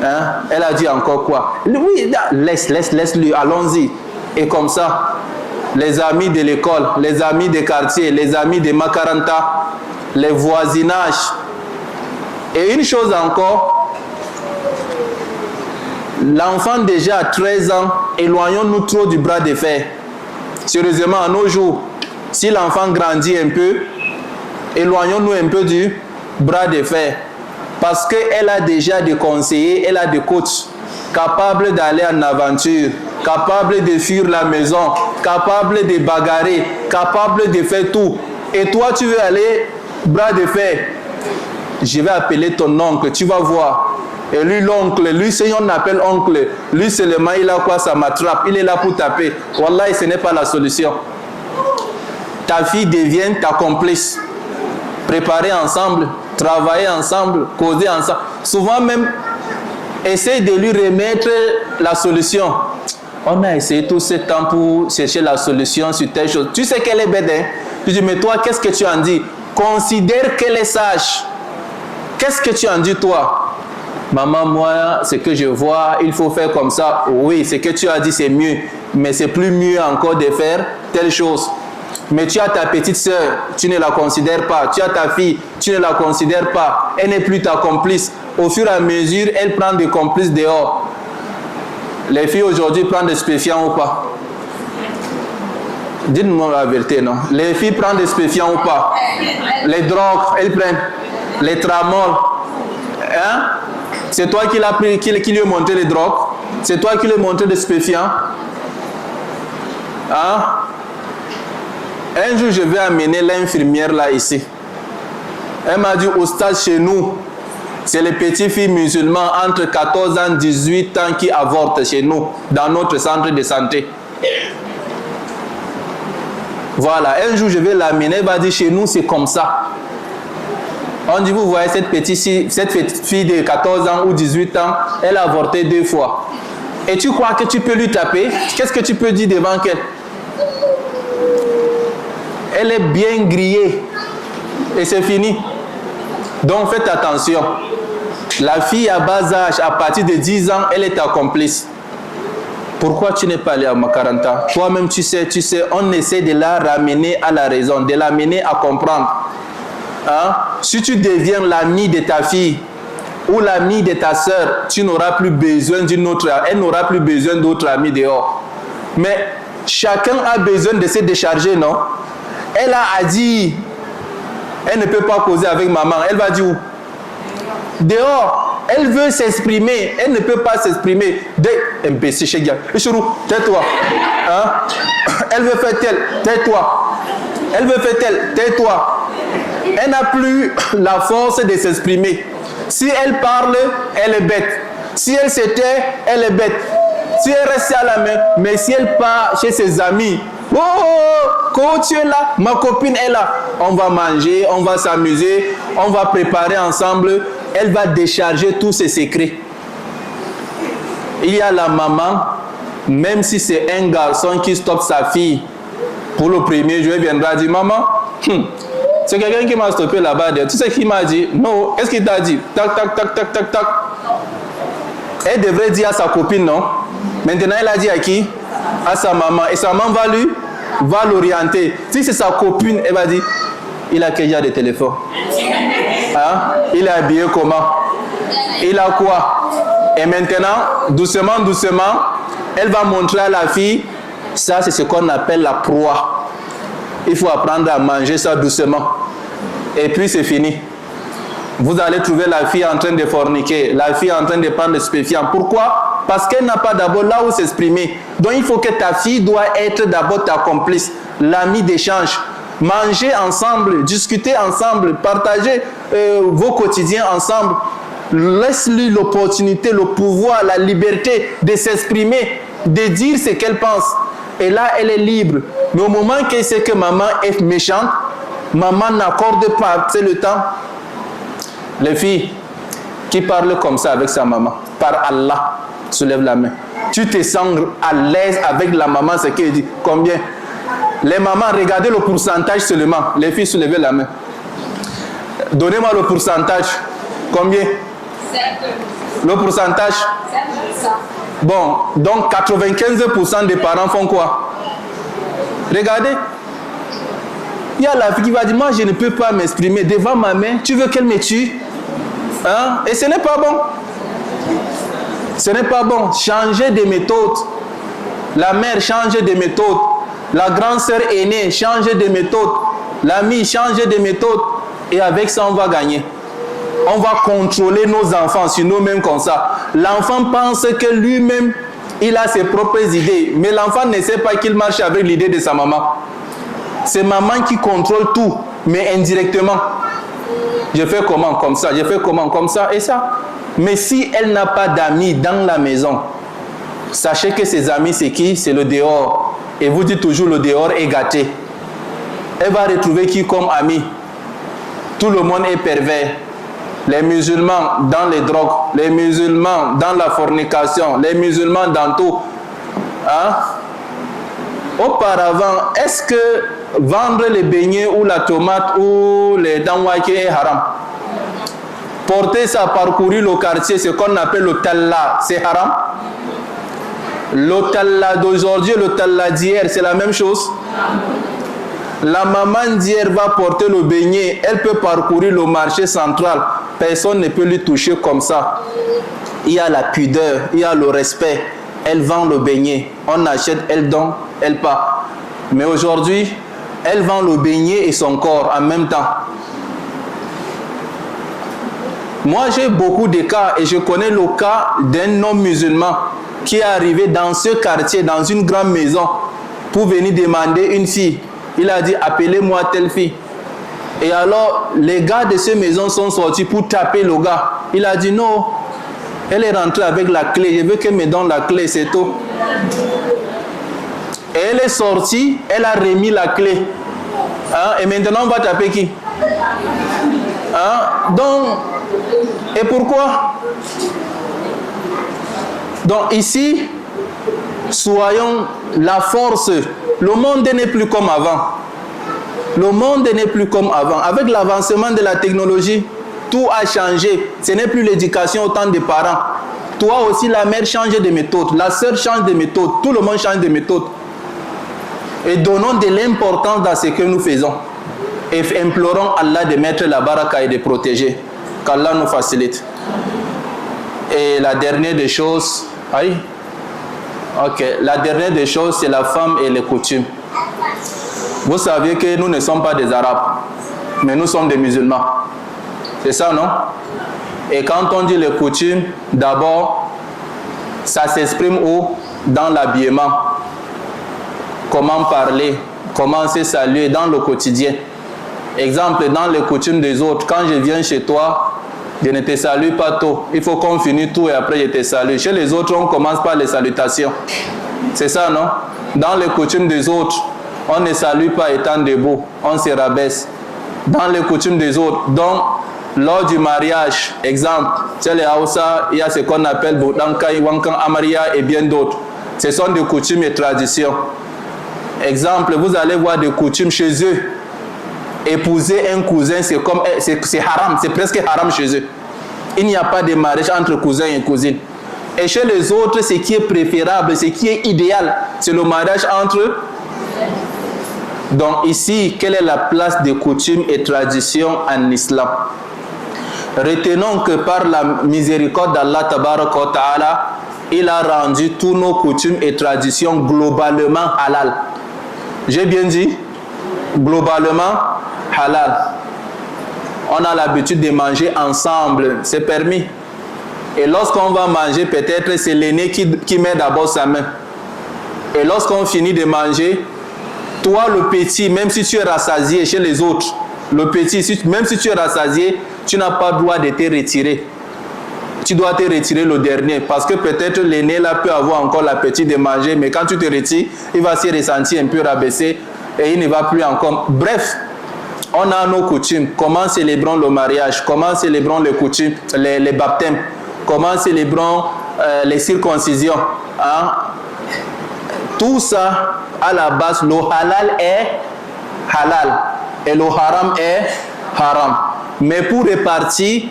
Hein? Elle a dit encore quoi? Oui, laisse-lui, allons-y. Et comme ça, les amis de l'école, les amis des quartiers, les amis de Makaranta, les voisinages. Et une chose encore, l'enfant déjà à 13 ans, éloignons-nous trop du bras de fer. Sérieusement, à nos jours, si l'enfant grandit un peu, éloignons-nous un peu du bras de fer. Parce qu'elle a déjà des conseillers, elle a des coachs capables d'aller en aventure, capables de fuir la maison, capables de bagarrer, capables de faire tout. Et toi, tu veux aller bras de fer. Je vais appeler ton oncle, tu vas voir. Et lui, l'oncle, lui, c'est on appelle oncle. Lui, seulement, il a quoi? Ça m'attrape. Il est là pour taper. Wallah, ce n'est pas la solution. Ta fille devient ta complice. Préparer ensemble, travailler ensemble, causer ensemble. Souvent même, essaye de lui remettre la solution. On a essayé tout ce temps pour chercher la solution sur telle chose. Tu sais qu'elle est bête, hein? Tu dis, mais toi, qu'est-ce que tu en dis? Considère qu'elle est sage. Qu'est-ce que tu en dis, toi? Maman, moi, ce que je vois, il faut faire comme ça. Oui, ce que tu as dit, c'est mieux. Mais c'est plus mieux encore de faire telle chose. Mais tu as ta petite soeur, tu ne la considères pas. Tu as ta fille, tu ne la considères pas. Elle n'est plus ta complice. Au fur et à mesure, elle prend des complices dehors. Les filles aujourd'hui prennent des stupéfiants ou pas? Dites-moi la vérité, non? Les filles prennent des stupéfiants ou pas? Les drogues, elles prennent. Les tramols. Hein? C'est toi qui lui as montré les drogues? C'est toi qui lui as montré des stupéfiants? Hein? Un jour, je vais amener l'infirmière là ici. Elle m'a dit, au stade chez nous, c'est les petites filles musulmanes entre 14 ans et 18 ans qui avortent chez nous, dans notre centre de santé. Voilà, un jour, je vais l'amener, elle va dire, chez nous, c'est comme ça. On dit, vous voyez, cette petite fille de 14 ans ou 18 ans, elle a avorté 2 fois. Et tu crois que tu peux lui taper? Qu'est-ce que tu peux dire devant qu'elle? Elle est bien grillée. Et c'est fini. Donc faites attention. La fille à bas âge, à partir de 10 ans, elle est ta complice. Pourquoi tu n'es pas allé à 40 ans? Toi-même, tu sais, on essaie de la ramener à la raison, de l'amener à comprendre. Hein? Si tu deviens l'ami de ta fille ou l'ami de ta soeur, tu n'auras plus besoin d'une autre, elle n'aura plus besoin d'autres amis dehors. Mais chacun a besoin de se décharger, non? Elle a dit, elle ne peut pas causer avec maman. Elle va dire où? Dehors. Elle veut s'exprimer. Elle ne peut pas s'exprimer. Imbécile, chez Gars. Tais-toi. Hein? Elle veut faire tel. Tais-toi. Elle veut faire tel. Tais-toi. Elle n'a plus la force de s'exprimer. Si elle parle, elle est bête. Si elle se tait, elle est bête. Si elle reste à la main, mais si elle part chez ses amis, oh, quand tu es là, ma copine est là. On va manger, on va s'amuser, on va préparer ensemble. Elle va décharger tous ses secrets. Il y a la maman, même si c'est un garçon qui stoppe sa fille, pour le premier jour, elle viendra dire, maman, c'est quelqu'un qui m'a stoppé là-bas. Tu sais qui m'a dit? Non, qu'est-ce qu'il t'a dit? Tac, tac, tac, tac, tac, tac. Elle devrait dire à sa copine, non? Maintenant, elle a dit à qui? À sa maman. Et sa maman va l'orienter. Si c'est sa copine, elle va dire, il a quel genre de téléphone? Hein? Il est habillé comment? Il a quoi? Et maintenant, doucement, doucement, elle va montrer à la fille, ça c'est ce qu'on appelle la proie. Il faut apprendre à manger ça doucement. Et puis c'est fini. Vous allez trouver la fille en train de forniquer, la fille en train de prendre des stupéfiants. Pourquoi? Parce qu'elle n'a pas d'abord là où s'exprimer. Donc il faut que ta fille doit être d'abord ta complice, l'ami d'échange. Manger ensemble, discuter ensemble, partager vos quotidiens ensemble. Laisse-lui l'opportunité, le pouvoir, la liberté de s'exprimer, de dire ce qu'elle pense. Et là, elle est libre. Mais au moment qu'elle sait que maman est méchante, maman n'accorde pas le temps. Les filles qui parlent comme ça avec sa maman, par Allah, soulève la main. Tu te sens à l'aise avec la maman, ce qu'elle dit. Combien? Les mamans, regardez le pourcentage seulement. Les filles, soulevez la main. Donnez-moi le pourcentage. Combien? 7. Le pourcentage? 7%. Bon, donc 95% des parents font quoi? Regardez. Il y a la fille qui va dire, moi je ne peux pas m'exprimer devant ma mère. Tu veux qu'elle me tue? Hein? Et ce n'est pas bon. Ce n'est pas bon. Changez de méthode. La mère, change de méthode. La grande sœur aînée, change de méthode. L'ami, change de méthode. Et avec ça, on va gagner. On va contrôler nos enfants sur nous-mêmes comme ça. L'enfant pense que lui-même, il a ses propres idées. Mais l'enfant ne sait pas qu'il marche avec l'idée de sa maman. C'est maman qui contrôle tout, mais indirectement. Je fais comment? Comme ça. Je fais comment? Comme ça et ça. Mais si elle n'a pas d'amis dans la maison, sachez que ses amis, c'est qui? C'est le dehors. Et vous dites toujours le dehors est gâté. Elle va retrouver qui comme ami? Tout le monde est pervers. Les musulmans dans les drogues, les musulmans dans la fornication, les musulmans dans tout. Hein? Auparavant, est-ce que vendre les beignets ou la tomate ou les danwake est haram? Porter ça, parcourir le quartier, ce qu'on appelle le talla, c'est haram? Le talla d'aujourd'hui, le talla d'hier, c'est la même chose? La maman d'hier va porter le beignet, elle peut parcourir le marché central, personne ne peut lui toucher comme ça. Il y a la pudeur, il y a le respect. Elle vend le beignet, on achète, elle donne, elle part. Mais aujourd'hui, elle vend le beignet et son corps en même temps. Moi, j'ai beaucoup de cas et je connais le cas d'un homme musulman qui est arrivé dans ce quartier, dans une grande maison, pour venir demander une fille. Il a dit, appelez-moi telle fille. Et alors, les gars de ces maisons sont sortis pour taper le gars. Il a dit, non, elle est rentrée avec la clé. Je veux qu'elle me donne la clé, c'est tout. Et elle est sortie, elle a remis la clé. Hein? Et maintenant, on va taper qui? Hein? Donc, et pourquoi? Donc ici, soyons la force. Le monde n'est plus comme avant. Le monde n'est plus comme avant. Avec l'avancement de la technologie, tout a changé. Ce n'est plus l'éducation autant des parents. Toi aussi, la mère change de méthode. La sœur change de méthode. Tout le monde change de méthode. Et donnons de l'importance dans ce que nous faisons. Et implorons Allah de mettre la baraka et de protéger. Qu'Allah nous facilite. Et la dernière des choses... Aïe. Ok. La dernière des choses, c'est la femme et les coutumes. Vous savez que nous ne sommes pas des Arabes, mais nous sommes des musulmans. C'est ça, non? Et quand on dit les coutumes, d'abord, ça s'exprime où? Dans l'habillement. Comment parler, comment se saluer dans le quotidien. Exemple, dans les coutumes des autres, quand je viens chez toi, je ne te salue pas tôt. Il faut qu'on finisse tout et après je te salue. Chez les autres, on commence par les salutations. C'est ça, non? Dans les coutumes des autres, on ne salue pas étant debout, on se rabaisse. Dans les coutumes des autres, donc, lors du mariage, exemple, chez les Hausa, il y a ce qu'on appelle Boudankai, Wankan, Amaria et bien d'autres. Ce sont des coutumes et traditions. Exemple, vous allez voir des coutumes chez eux. Épouser un cousin, c'est haram, c'est presque haram chez eux. Il n'y a pas de mariage entre cousin et cousine. Et chez les autres, ce qui est préférable, ce qui est idéal, c'est le mariage entre eux. Donc ici, quelle est la place des coutumes et traditions en islam? Retenons que par la miséricorde d'Allah Tabaraka wa Ta'ala, il a rendu tous nos coutumes et traditions globalement halal. J'ai bien dit? Globalement halal. On a l'habitude de manger ensemble, c'est permis. Et lorsqu'on va manger, peut-être c'est l'aîné qui met d'abord sa main. Et lorsqu'on finit de manger, toi le petit, même si tu es rassasié chez les autres, le petit, même si tu es rassasié, tu n'as pas le droit de te retirer. Tu dois te retirer le dernier, parce que peut-être l'aîné là peut avoir encore l'appétit de manger, mais quand tu te retires, il va se ressentir un peu rabaissé et il ne va plus encore. Bref, on a nos coutumes. Comment célébrons le mariage? Comment célébrons les coutumes, les baptêmes? Comment célébrons les circoncisions? Hein? Tout ça, à la base, le halal est halal et le haram est haram. Mais pour répartir,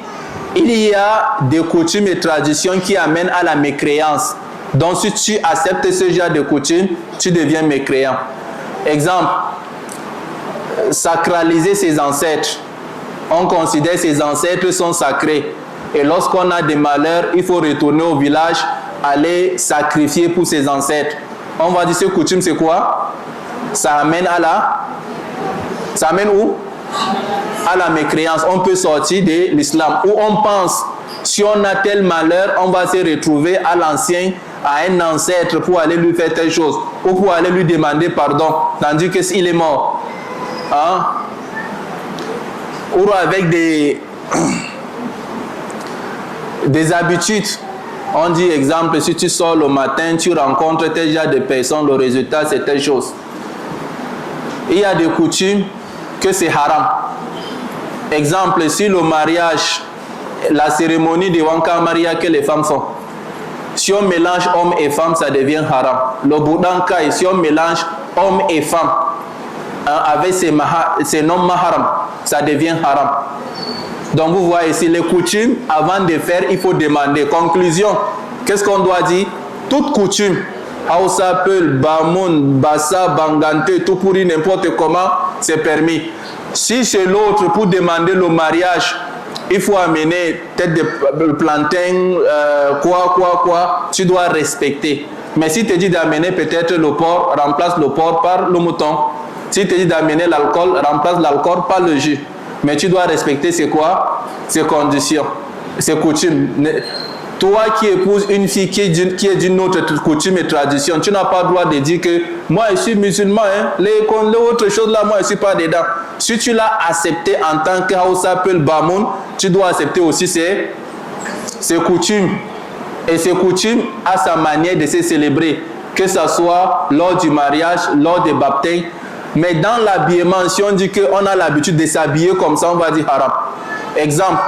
il y a des coutumes et traditions qui amènent à la mécréance. Donc si tu acceptes ce genre de coutumes, tu deviens mécréant. Exemple, sacraliser ses ancêtres. On considère ses ancêtres sont sacrés. Et lorsqu'on a des malheurs, il faut retourner au village, aller sacrifier pour ses ancêtres. On va dire, ces coutumes, c'est quoi? Ça amène à la... Ça amène où? à la mécréance, on peut sortir de l'islam. Ou on pense, si on a tel malheur, on va se retrouver à l'ancien, à un ancêtre pour aller lui faire telle chose, ou pour aller lui demander pardon, tandis que s'il est mort. Hein? Ou avec des habitudes. On dit, exemple, si tu sors le matin, tu rencontres tel genre de personnes, le résultat c'est telle chose. Il y a des coutumes que c'est haram. Exemple, si le mariage, la cérémonie de Wanka Maria que les femmes font, si on mélange hommes et femmes, ça devient haram. Le Boudanka, si on mélange hommes et femmes, hein, avec ses noms maharam, ça devient haram. Donc vous voyez ici les coutumes, avant de faire, il faut demander. Conclusion, qu'est-ce qu'on doit dire? Toute coutume, Hausa, Peul, Bamoun, Bassa, Bangante, tout pourri, n'importe comment, c'est permis. Si c'est l'autre pour demander le mariage, il faut amener peut-être des plantains, quoi, tu dois respecter. Mais si tu dis d'amener peut-être le porc, remplace le porc par le mouton. Si tu dis d'amener l'alcool, remplace l'alcool par le jus. Mais tu dois respecter c'est quoi? Ces conditions, ces coutumes. Toi qui épouses une fille qui est d'une autre coutume et tradition, tu n'as pas le droit de dire que moi je suis musulman, hein, les autres choses là, moi je ne suis pas dedans. Si tu l'as accepté en tant que Hausa Peul Bamoun, tu dois accepter aussi ces coutumes. Et ces coutumes à sa manière de se célébrer, que ce soit lors du mariage, lors des baptêmes. Mais dans l'habillement, si on dit qu'on a l'habitude de s'habiller comme ça, on va dire haram. Exemple,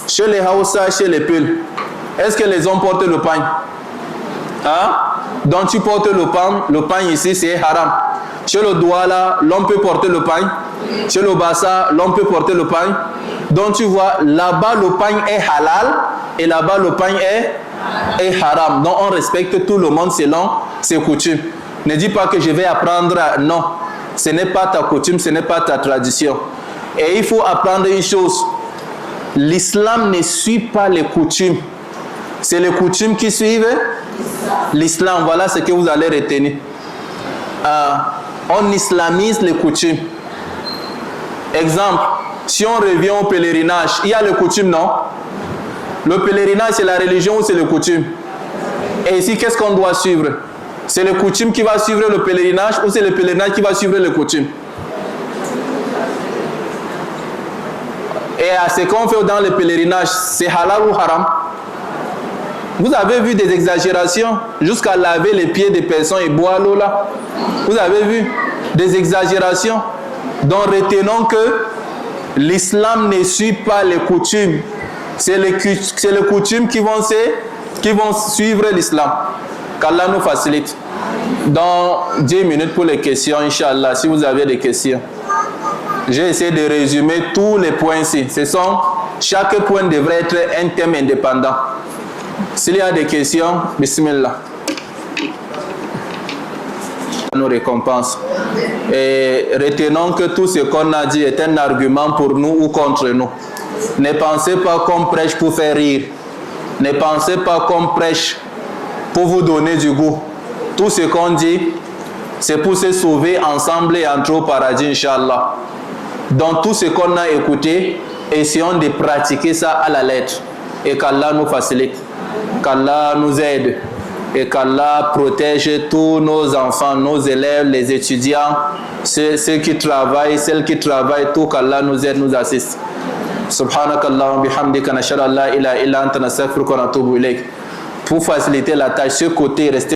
chez les Hausa, chez les Peul, est-ce que les hommes portent le pagne? Hein? Donc tu portes le pagne ici, c'est haram. Chez le Douala, l'homme peut porter le pagne. Chez le Bassa, l'homme peut porter le pagne. Donc tu vois, là-bas le pagne est halal et là-bas le pagne est haram. Donc on respecte tout le monde selon ses coutumes. Ne dis pas que je vais apprendre, non. Ce n'est pas ta coutume, ce n'est pas ta tradition. Et il faut apprendre une chose. L'islam ne suit pas les coutumes. C'est les coutumes qui suivent l'islam. Voilà ce que vous allez retenir. On islamise les coutumes. Exemple, si on revient au pèlerinage, il y a les coutumes, non? Le pèlerinage, c'est la religion ou c'est les coutumes? Et ici, qu'est-ce qu'on doit suivre? C'est le coutume qui va suivre le pèlerinage ou c'est le pèlerinage qui va suivre les coutumes? Et à ce qu'on fait dans le pèlerinage, c'est halal ou haram? Vous avez vu des exagérations jusqu'à laver les pieds des personnes et boire l'eau là? Vous avez vu des exagérations? Donc retenons que l'islam ne suit pas les coutumes. C'est les coutumes qui vont suivre l'islam. Qu'Allah nous facilite. Dans 10 minutes pour les questions, Inch'Allah, si vous avez des questions. J'ai essayé de résumer tous les points ici. Chaque point devrait être un thème indépendant. S'il y a des questions, bismillah. Nous récompense. Et retenons que tout ce qu'on a dit est un argument pour nous ou contre nous. Ne pensez pas qu'on prêche pour faire rire. Ne pensez pas qu'on prêche pour vous donner du goût. Tout ce qu'on dit, c'est pour se sauver ensemble et entrer au paradis, Inch'Allah. Donc tout ce qu'on a écouté, essayons de pratiquer ça à la lettre. Et qu'Allah nous facilite. Qu'Allah nous aide. Et qu'Allah protège tous nos enfants, nos élèves, les étudiants, ceux qui travaillent, celles qui travaillent, tout qu'Allah nous aide, nous assiste. Subhanakallah, bihamdika, nashhadu an la ilaha illa anta, nastaghfiruka wa natubu ilayk. Pour faciliter la tâche, ce côté, restez